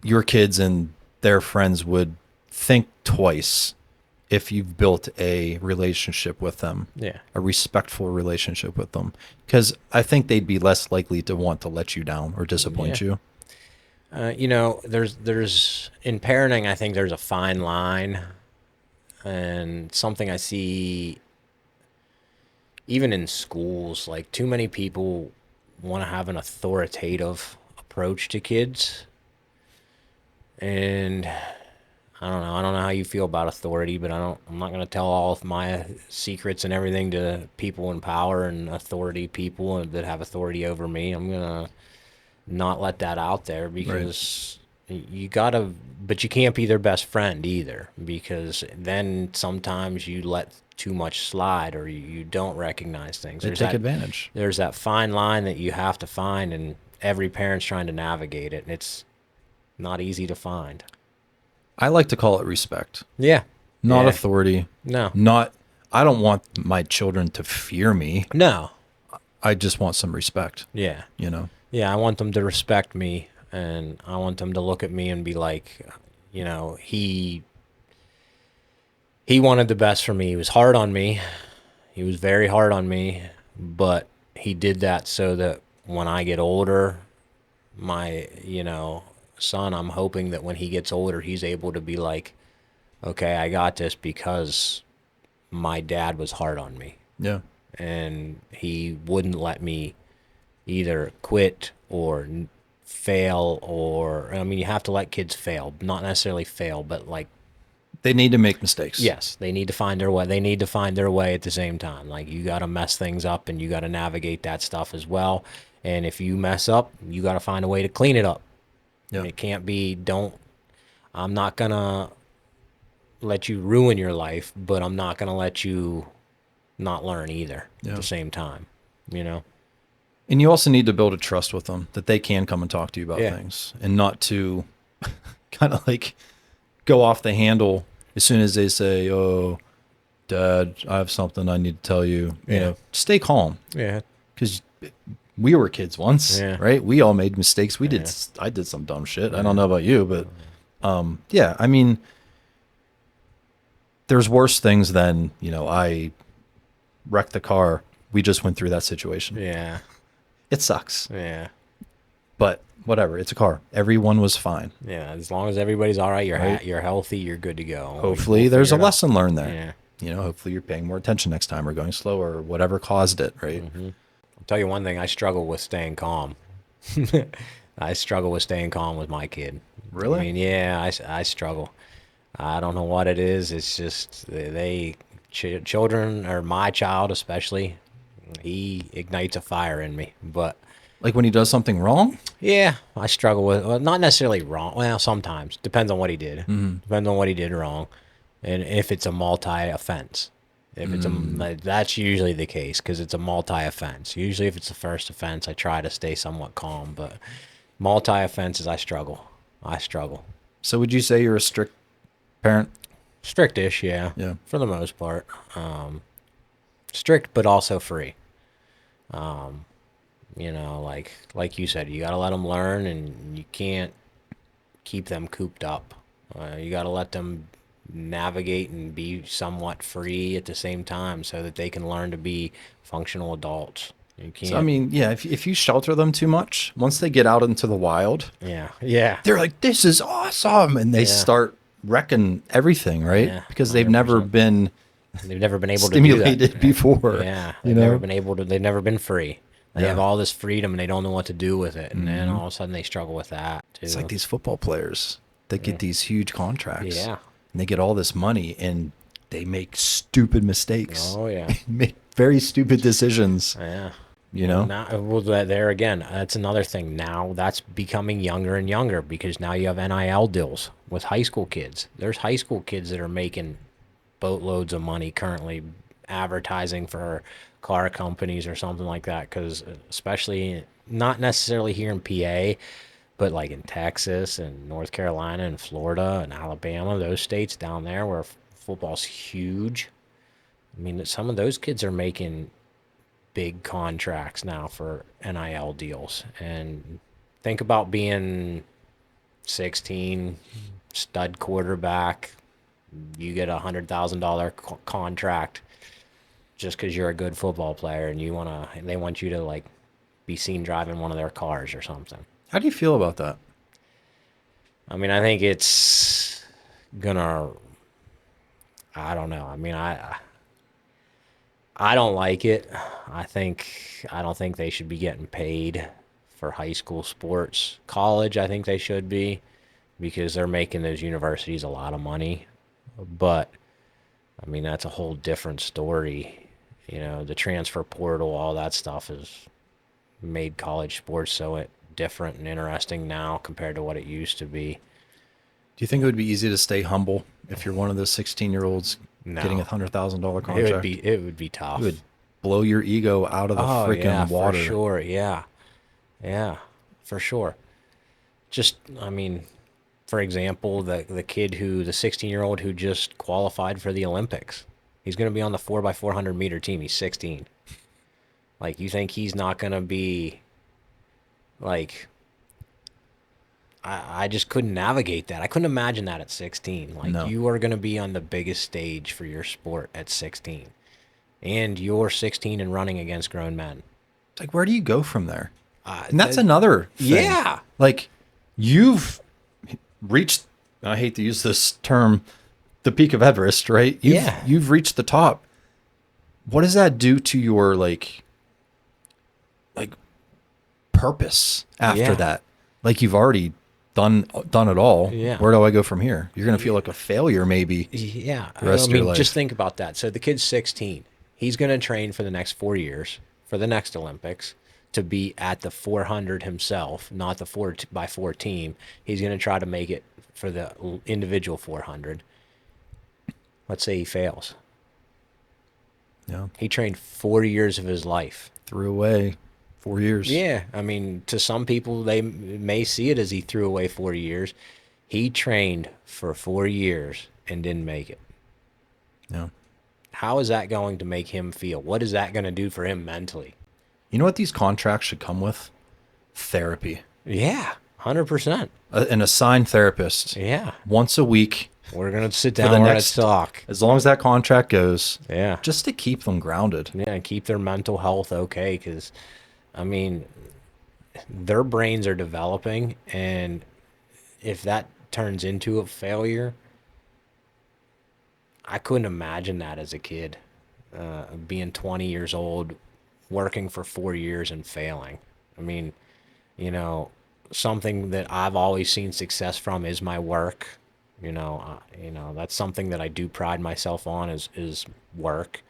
your kids and their friends would think twice if you've built a relationship with them. Yeah. A respectful relationship with them. Because I think they'd be less likely to want to let you down or disappoint you. You know, there's in parenting, I think there's a fine line, and something I see even in schools, like too many people want to have an authoritative approach to kids. And I don't know how you feel about authority, but I'm not going to tell all of my secrets and everything to people in power and authority people that have authority over me. I'm going to not let that out there because you gotta, but you can't be their best friend either, because then sometimes you let too much slide or you don't recognize things. They take advantage. There's that fine line that you have to find, and every parent's trying to navigate it, and it's not easy to find. I like to call it respect. Yeah. Not Yeah. authority. No. I don't want my children to fear me. No. I just want some respect, Yeah. you know? Yeah, I want them to respect me, and I want them to look at me and be like, you know, he wanted the best for me. He was hard on me. He was very hard on me, but he did that so that when I get older, my, you know, son, I'm hoping that when he gets older, he's able to be like, okay, I got this because my dad was hard on me. Yeah. And he wouldn't let me either quit or fail, or, I mean, you have to let kids fail, not necessarily fail, but like, They need to make mistakes. yes, they need to find their way. They need to find their way at the same time. Like, you got to mess things up and you got to navigate that stuff as well. And if you mess up, you got to find a way to clean it up. Yeah. It can't be, I'm not going to let you ruin your life, but I'm not going to let you not learn either at the same time, you know? And you also need to build a trust with them that they can come and talk to you about things, and not to kind of like go off the handle as soon as they say, "Oh, Dad, I have something I need to tell you." You know, stay calm. Yeah. Because we were kids once, right? We all made mistakes. I did some dumb shit. I don't know about you, but yeah, I mean, there's worse things than, you know, I wrecked the car. We just went through that situation. Yeah. It sucks. Yeah. But whatever, it's a car. Everyone was fine. Yeah. As long as everybody's all right, you're healthy, you're good to go. Hopefully We'll there's a figure it out. lesson learned there. Yeah. You know, hopefully you're paying more attention next time or going slower or whatever caused it, right? Mm-hmm. I'll tell you one thing, I struggle with staying calm. I struggle with staying calm with my kid. Really? I mean, yeah, I struggle. I don't know what it is. It's just children, or my child especially, he ignites a fire in me. But Like when he does something wrong? yeah, I struggle with, well, not necessarily wrong. Well, sometimes. Depends on what he did. Depends on what he did wrong. And if it's a multi-offense. If it's that's usually the case, because it's a multi-offense. Usually if it's the first offense, I try to stay somewhat calm. But multi-offenses, I struggle. So would you say you're a strict parent? Strictish, yeah. Yeah. For the most part. Strict, but also free. You know, like you said, you got to let them learn, and you can't keep them cooped up. You got to let them navigate and be somewhat free at the same time, so that they can learn to be functional adults. You can't. So, I mean, yeah, if you shelter them too much, once they get out into the wild, yeah. they're like, this is awesome. And they start wrecking everything, right? Yeah, because they've never 100%. been They've never been able stimulated to do that. before. Yeah, you they've know? never been able to. They've never been free. They Yeah. have all this freedom, and they don't know what to do with it. And then all of a sudden, they struggle with that too. It's like these football players that get these huge contracts. Yeah. and they get all this money and they make stupid mistakes. Oh yeah. Make very stupid decisions. Yeah. You know? Well, there again, that's another thing. Now that's becoming younger and younger because now you have NIL deals with high school kids. There's high school kids that are making boatloads of money currently advertising for car companies or something like that, because especially not necessarily here in PA, but like in Texas and North Carolina and Florida and Alabama, those states down there where football's huge. I mean, some of those kids are making big contracts now for NIL deals. And think about being 16, stud quarterback. You get $100,000 contract just because you're a good football player, and they want you to like be seen driving one of their cars or something. How do you feel about that? I mean, I think it's gonna. I don't know. I mean, I don't like it. I don't think they should be getting paid for high school sports. College, I think they should be, because they're making those universities a lot of money. But I mean, that's a whole different story. You know, the transfer portal, all that stuff has made college sports so different and interesting now compared to what it used to be. Do you think it would be easy to stay humble if you're one of those 16-year-olds getting $100,000 contract? It would be tough. It would blow your ego out of the freaking water. For sure. Yeah. Yeah, for sure. Just, I mean, for example, the 16-year-old who just qualified for the Olympics. He's going to be on the 4x400 meter team. He's 16. Like, you think he's not going to be, like, I just couldn't navigate that. I couldn't imagine that at 16. Like, No. You are going to be on the biggest stage for your sport at 16. And you're 16 and running against grown men. It's like, where do you go from there? And that's another thing. Yeah. Like, you've reached, I hate to use this term, the peak of Everest, right? You've reached the top. What does that do to your like purpose after that? Like, you've already done it all. Yeah. Where do I go from here? You're going to feel like a failure maybe. Yeah. The rest of your life. Just think about that. So the kid's 16. He's going to train for the next 4 years for the next Olympics to be at the 400 himself, not the 4x4 team. He's going to try to make it for the individual 400. Let's say he fails. Yeah. He trained 4 years of his life. Threw away 4 years. Yeah. I mean, to some people, they may see it as he threw away 4 years. He trained for 4 years and didn't make it. Yeah. How is that going to make him feel? What is that going to do for him mentally? You know what these contracts should come with? Therapy. Yeah, 100%. An assigned therapist. Yeah. Once a week. We're going to sit down and let's talk. As long as that contract goes. Yeah. Just to keep them grounded. Yeah, and keep their mental health okay, because, I mean, their brains are developing, and if that turns into a failure, I couldn't imagine that as a kid, being 20 years old, working for 4 years and failing. I mean, you know, something that I've always seen success from is my work. You know, that's something that I do pride myself on is work.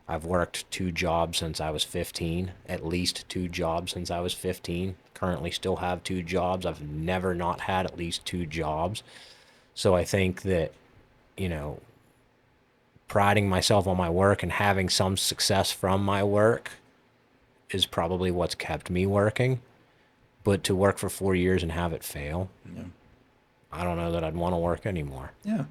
I've worked 2 jobs since I was 15, at least 2 jobs since I was 15. Currently still have 2 jobs. I've never not had at least 2 jobs. So I think that, you know, priding myself on my work and having some success from my work is probably what's kept me working. But to work for 4 years and have it fail, I don't know that I'd want to work anymore. Yeah.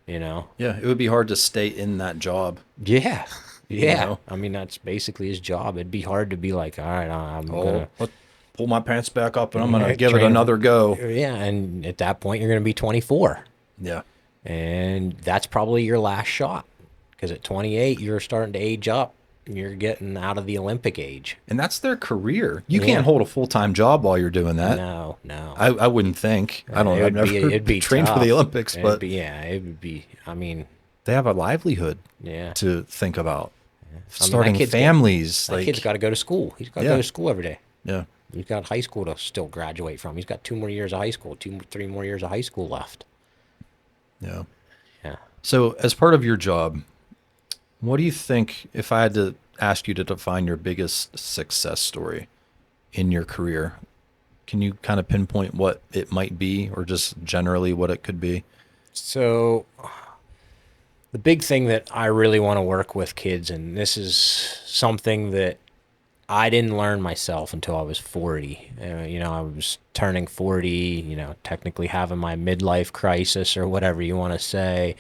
You know? Yeah, it would be hard to stay in that job. Yeah. Yeah. You know? I mean, that's basically his job. It'd be hard to be like, all right, I'm going Let's pull my pants back up and I'm going to give it train another go. Yeah, and at that point, you're going to be 24. Yeah. And that's probably your last shot. Because at 28, you're starting to age up. You're getting out of the Olympic age. And that's their career. You can't hold a full-time job while you're doing that. No. I wouldn't think. I don't know. I've never trained for the Olympics, but it would be, I mean. They have a livelihood to think about. Starting families. That kid's got to go to school. He's got to go to school every day. Yeah. He's got high school to still graduate from. He's got 2 more years of high school, 3 more years of high school left. Yeah. Yeah. So, as part of your job, what do you think, if I had to ask you to define your biggest success story in your career, can you kind of pinpoint what it might be or just generally what it could be? So the big thing that I really want to work with kids, and this is something that I didn't learn myself until I was 40. I was turning 40, technically having my midlife crisis or whatever you want to say.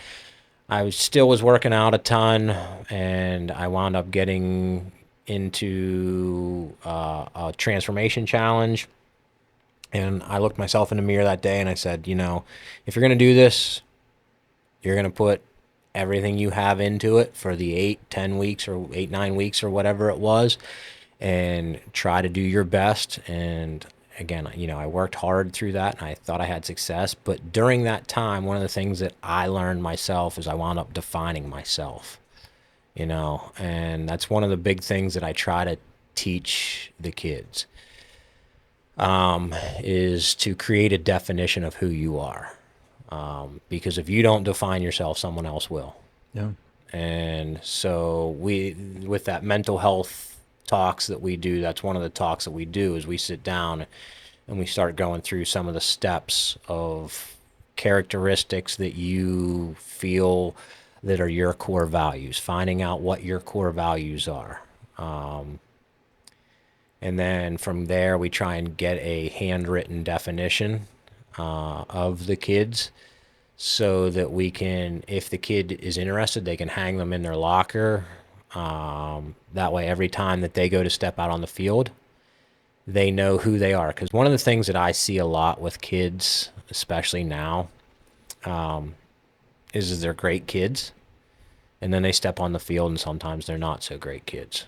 I still was working out a ton, and I wound up getting into a transformation challenge. And I looked myself in the mirror that day and I said, if you're going to do this, you're going to put everything you have into it for the 8, 10 weeks or 8, 9 weeks or whatever it was, and try to do your best. And again, I worked hard through that and I thought I had success. But during that time, one of the things that I learned myself is I wound up defining myself, and that's one of the big things that I try to teach the kids, is to create a definition of who you are. Because if you don't define yourself, someone else will. Yeah. And so with that mental health talks that we do, that's one of the talks that we do, is we sit down and we start going through some of the steps of characteristics that you feel that are your core values, finding out what your core values are. And then from there, we try and get a handwritten definition of the kids, so that we can, if the kid is interested, they can hang them in their locker. That way, every time that they go to step out on the field, they know who they are. Because one of the things that I see a lot with kids, especially now, is they're great kids, and then they step on the field, and sometimes they're not so great kids.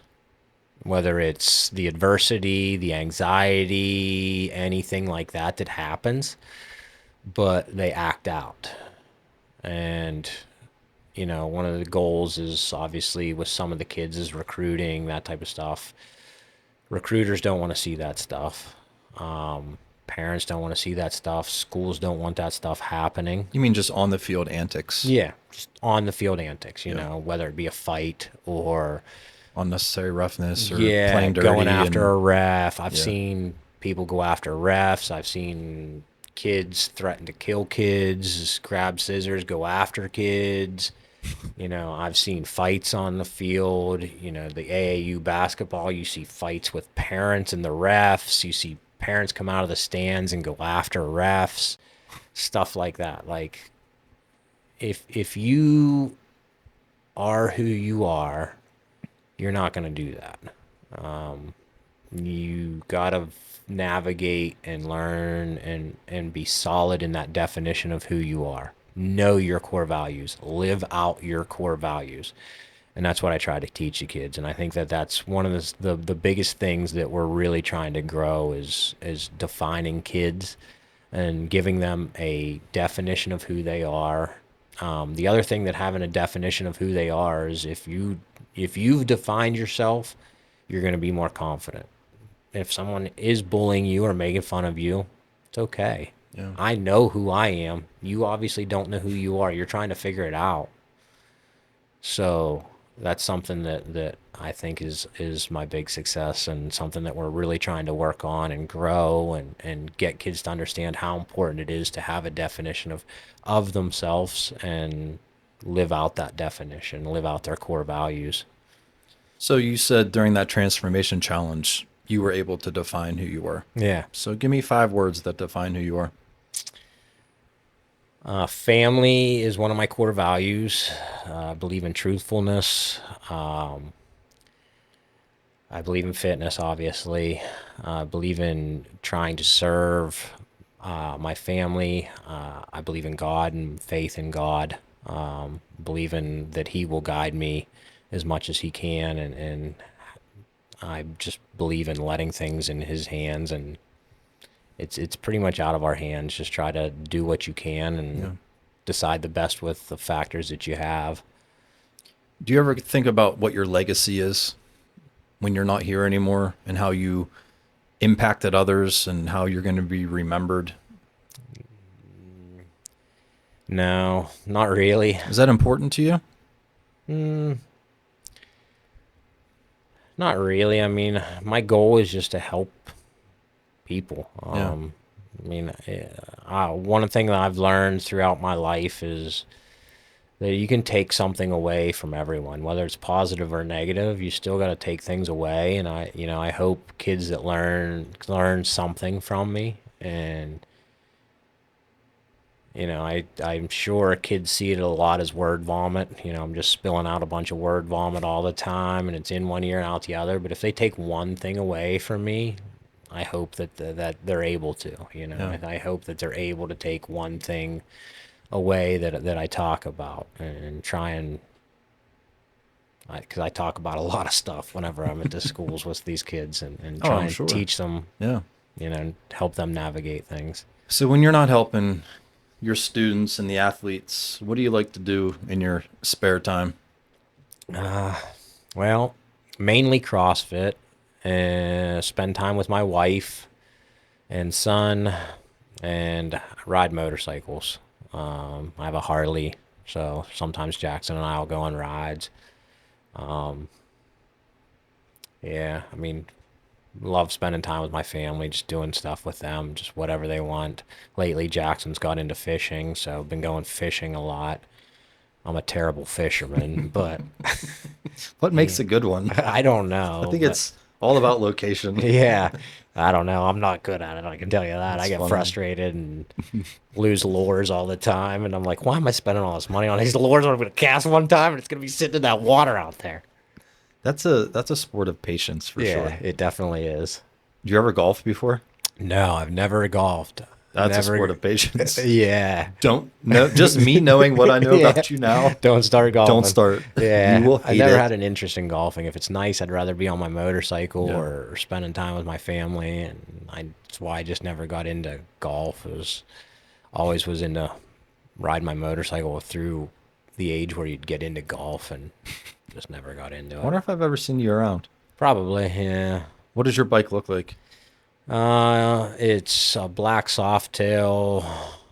Whether it's the adversity, the anxiety, anything like that happens, but they act out. And, one of the goals is obviously with some of the kids is recruiting, that type of stuff. Recruiters don't want to see that stuff. Parents don't want to see that stuff. Schools don't want that stuff happening. You mean just on the field antics? Yeah, just on the field antics, whether it be a fight or unnecessary roughness or playing dirty. Going after a ref. I've seen people go after refs. I've seen kids threaten to kill kids, grab scissors, go after kids. I've seen fights on the field. The AAU basketball, you see fights with parents and the refs. You see parents come out of the stands and go after refs, stuff like that. Like, if you are who you are, you're not going to do that. You got to navigate and learn and be solid in that definition of who you are. Know your core values. Live out your core values. And that's what I try to teach the kids. And I think that that's one of the biggest things that we're really trying to grow is defining kids and giving them a definition of who they are. The other thing that having a definition of who they are is if you've defined yourself, you're going to be more confident. If someone is bullying you or making fun of you, it's okay. Yeah. I know who I am. You obviously don't know who you are. You're trying to figure it out. So that's something that I think is my big success, and something that we're really trying to work on and grow and get kids to understand how important it is to have a definition of themselves and live out that definition, live out their core values. So you said during that transformation challenge, you were able to define who you were. Yeah. So give me 5 words that define who you are. Family is one of my core values. I believe in truthfulness. I believe in fitness, obviously. I believe in trying to serve my family. I believe in God and faith in God. Believe in that He will guide me as much as He can, and I just believe in letting things in His hands, and it's pretty much out of our hands. Just try to do what you can and decide the best with the factors that you have. Do you ever think about what your legacy is when you're not here anymore, and how you impacted others and how you're going to be remembered? No, not really. Is that important to you? Not really. I mean, my goal is just to help people. Yeah. I mean, one thing that I've learned throughout my life is that you can take something away from everyone, whether it's positive or negative. You still got to take things away, and I hope kids that learn something from me. And I'm sure kids see it a lot as word vomit. I'm just spilling out a bunch of word vomit all the time, and it's in one ear and out the other. But if they take one thing away from me, I hope that that they're able to. Yeah. I hope that they're able to take one thing away that I talk about, and try and, because I talk about a lot of stuff whenever I'm at the schools with these kids, and Oh, try I'm and sure. teach them, Yeah. help them navigate things. So when you're not helping your students and the athletes, what do you like to do in your spare time? Well, mainly CrossFit, and spend time with my wife and son, and ride motorcycles. I have a Harley, so sometimes Jackson and I will go on rides. Yeah, I mean, love spending time with my family, just doing stuff with them, just whatever they want. Lately, Jackson's got into fishing, so I've been going fishing a lot. I'm a terrible fisherman, but What makes a good one? I don't know. I think but- it's all about location. Yeah, I don't know. I'm not good at it. I can tell you that. That's I get funny. frustrated and lose lures all the time, and I'm like, why am I spending all this money on these lures when I'm going to cast one time and it's going to be sitting in that water out there? That's a sport of patience for Yeah, sure. it definitely is. Did you ever golf before? No, I've never golfed. That's Never- a sport of patience. Yeah. Don't know. Just me knowing what I know Yeah. about you now. Don't start golfing. Don't start. Yeah, You will I've hate never it. had an interest in golfing. If it's nice, I'd rather be on my motorcycle Yeah. or spending time with my family, and that's why I just never got into golf. Always was into riding my motorcycle through the age where you'd get into golf, and just never got into I it. wonder if I've ever seen you around. Probably, yeah. What does your bike look like? It's a black Softail.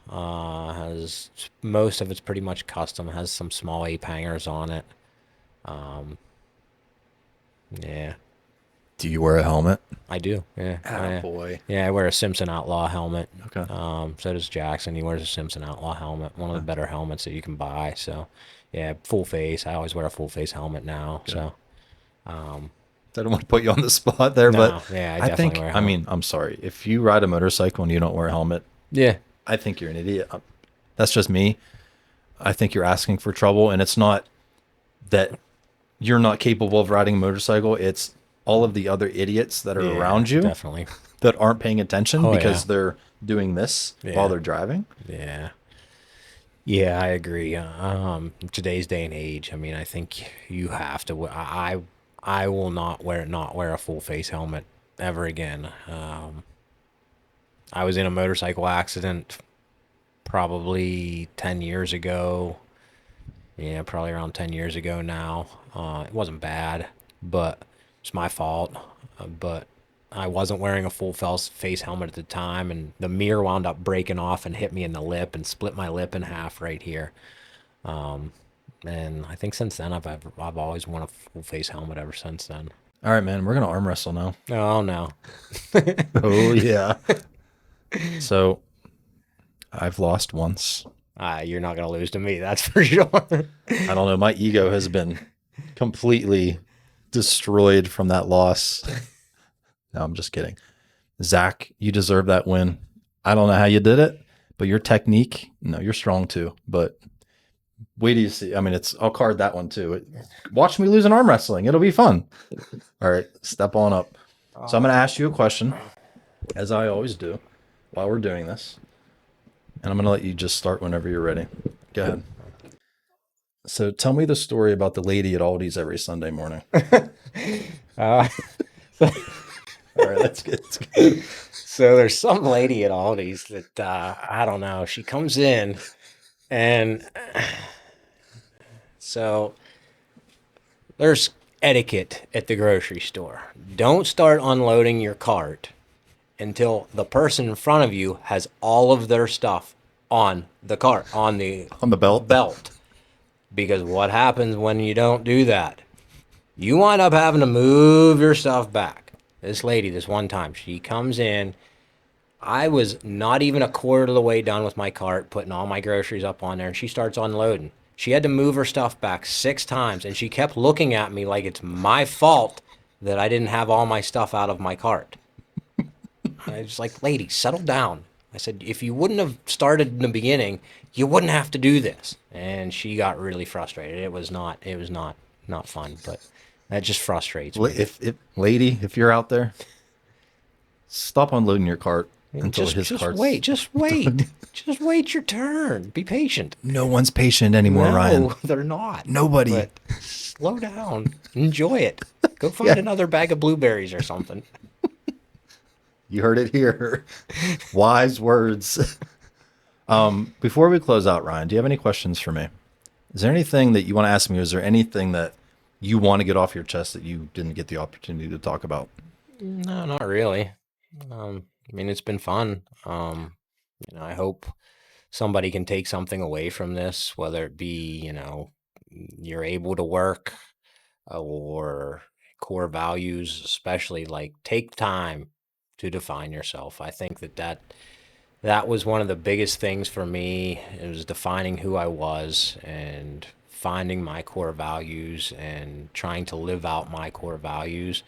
Has most of it's pretty much custom. Has some small ape hangers on it. Yeah, Do you wear a helmet? I do. Yeah, boy. yeah. I wear a Simpson Outlaw helmet. Okay. So does Jackson. He wears a Simpson Outlaw helmet. One of the better helmets that you can buy. So, yeah, full face. I always wear a full face helmet now. So, I don't want to put you on the spot there, No, but yeah, I I definitely think, wear a I helmet. mean, I'm sorry. If you ride a motorcycle and you don't wear a helmet, yeah, I think you're an idiot. That's just me. I think you're asking for trouble, and it's not that you're not capable of riding a motorcycle. It's all of the other idiots that are yeah, around you definitely. that aren't paying attention Oh, because yeah. they're doing this Yeah. while they're driving. Yeah. Yeah, I agree. Today's day and age, I mean, I think you have to. I will not wear a full face helmet ever again. I was in a motorcycle accident probably 10 years ago. Yeah, probably around 10 years ago now. It wasn't bad, but it's my fault. But I wasn't wearing a full face helmet at the time, and the mirror wound up breaking off and hit me in the lip and split my lip in half right here. And I think since then I've always worn a full face helmet ever since then. All right, man, we're going to arm wrestle now. Oh no. Oh, yeah. So I've lost once. You're not gonna lose to me, that's for sure. I don't know. My ego has been completely destroyed from that loss. No, I'm just kidding. Zach, you deserve that win. I don't know how you did it, but your technique, no, you're strong too. But wait till you see. I mean, I'll card that one too. Watch me lose an arm wrestling. It'll be fun. All right, step on up. So I'm going to ask you a question, as I always do, while we're doing this. And I'm going to let you just start whenever you're ready. Go ahead. So tell me the story about the lady at Aldi's every Sunday morning. Uh, All right, let's get So there's some lady at Aldi's that I don't know. She comes in, and so there's etiquette at the grocery store. Don't start unloading your cart until the person in front of you has all of their stuff on the cart, on the belt. Because what happens when you don't do that? You wind up having to move your stuff back. This lady, this one time, she comes in. I was not even a quarter of the way done with my cart, putting all my groceries up on there, and she starts unloading. She had to move her stuff back 6 times, and she kept looking at me like it's my fault that I didn't have all my stuff out of my cart. I was like, lady, settle down. I said, if you wouldn't have started in the beginning, you wouldn't have to do this. And she got really frustrated. It was not fun, but that just frustrates me. If you're out there, stop unloading your cart until his cart's... Just wait. Just wait your turn. Be patient. No one's patient anymore, Ryan. No, they're not. Nobody. But slow down. Enjoy it. Go find another bag of blueberries or something. You heard it here. Wise words. Before we close out, Ryan, do you have any questions for me? Is there anything that you want to ask me? Is there anything that you want to get off your chest that you didn't get the opportunity to talk about? No, not really. I mean, it's been fun. I hope somebody can take something away from this, whether it be, you're able to work or core values, especially like take time to define yourself. I think that was one of the biggest things for me. It was defining who I was and finding my core values and trying to live out my core values.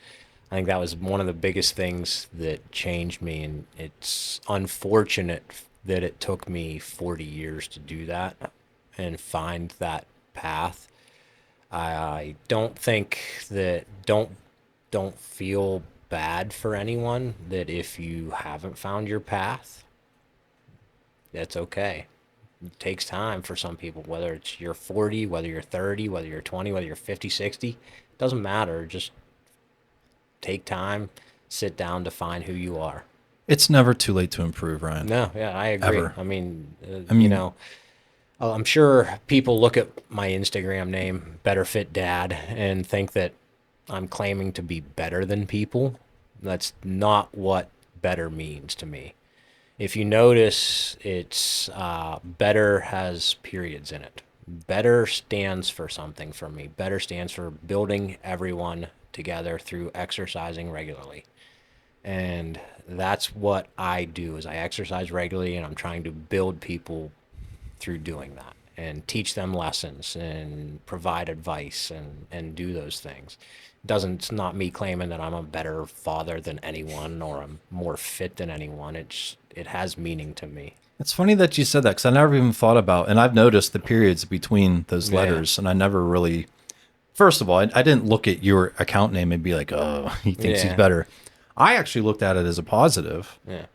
I think that was one of the biggest things that changed me, and it's unfortunate that it took me 40 years to do that and find that path. I don't think that don't feel bad for anyone that if you haven't found your path, that's okay. It takes time for some people, whether it's you're 40, whether you're 30, whether you're 20, whether you're 50, 60, it doesn't matter. Just take time, sit down, define who you are. It's never too late to improve, Ryan. No, yeah, I agree. Ever. I mean, I'm sure people look at my Instagram name, Better Fit Dad, and think that I'm claiming to be better than people. That's not what better means to me. If you notice, it's better has periods in it. Better stands for something for me. Better stands for building everyone together through exercising regularly. And that's what I do is I exercise regularly, and I'm trying to build people through doing that and teach them lessons and provide advice and do those things. It's not me claiming that I'm a better father than anyone or I'm more fit than anyone. It has meaning to me. It's funny that you said that because I never even thought about, and I've noticed the periods between those letters, and I never really, first of all, I didn't look at your account name and be like, oh, he thinks he's better. I actually looked at it as a positive. Yeah.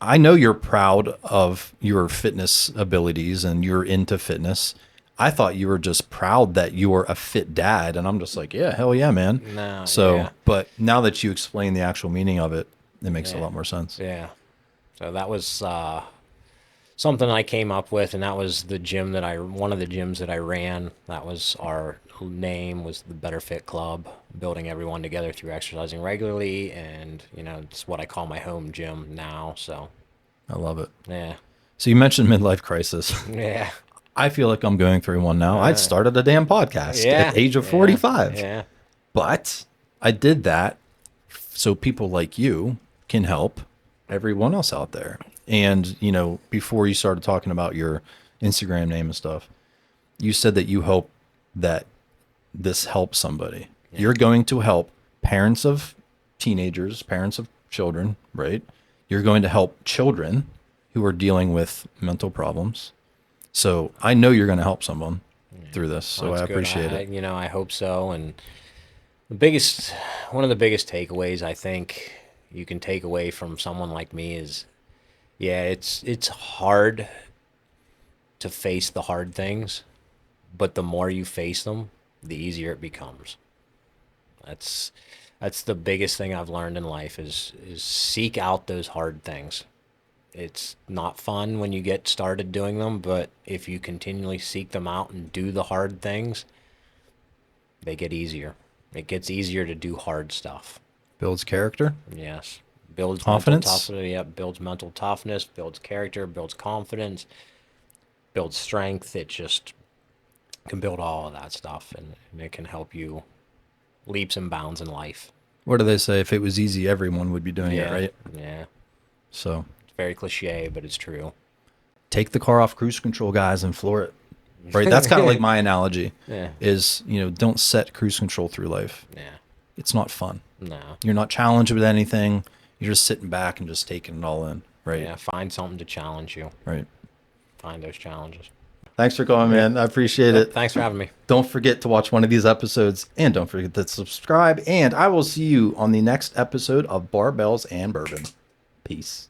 I know you're proud of your fitness abilities and you're into fitness. I thought you were just proud that you're a fit dad. And I'm just like, yeah, hell yeah, man. No, but now that you explain the actual meaning of it, it makes a lot more sense. Yeah. So that was something I came up with, and that was one of the gyms that I ran. That was our name, was the Better Fit Club, building everyone together through exercising regularly. And, it's what I call my home gym now. So I love it. Yeah. So you mentioned midlife crisis. Yeah. I feel like I'm going through one now. I'd started a damn podcast at the age of 45. Yeah. But I did that so people like you can help everyone else out there. And, before you started talking about your Instagram name and stuff, you said that you hope that this helps somebody. Yeah. You're going to help parents of teenagers, parents of children, right? You're going to help children who are dealing with mental problems. So I know you're going to help someone through this. So I appreciate it. I hope so. And one of the biggest takeaways I think you can take away from someone like me is, it's hard to face the hard things, but the more you face them, the easier it becomes. That's the biggest thing I've learned in life is seek out those hard things. It's not fun when you get started doing them, but if you continually seek them out and do the hard things, they get easier. It gets easier to do hard stuff. Builds character? Yes. Builds Confidence? mental toughness. Yep, builds mental toughness, builds character, builds confidence, builds strength. It just can build all of that stuff, and it can help you leaps and bounds in life. What do they say? If it was easy, everyone would be doing it, right? Yeah. So It's very cliche, but it's true. take the car off cruise control, guys, and floor it. Right? That's kind of like my analogy. Yeah. Is, don't set cruise control through life. Yeah. It's not fun. No. You're not challenged with anything. You're just sitting back and just taking it all in. Right. Yeah. Find something to challenge you. Right. Find those challenges. Thanks for coming, man. I appreciate it. Thanks for having me. Don't forget to watch one of these episodes, and don't forget to subscribe. And I will see you on the next episode of Barbells and Bourbon. Peace.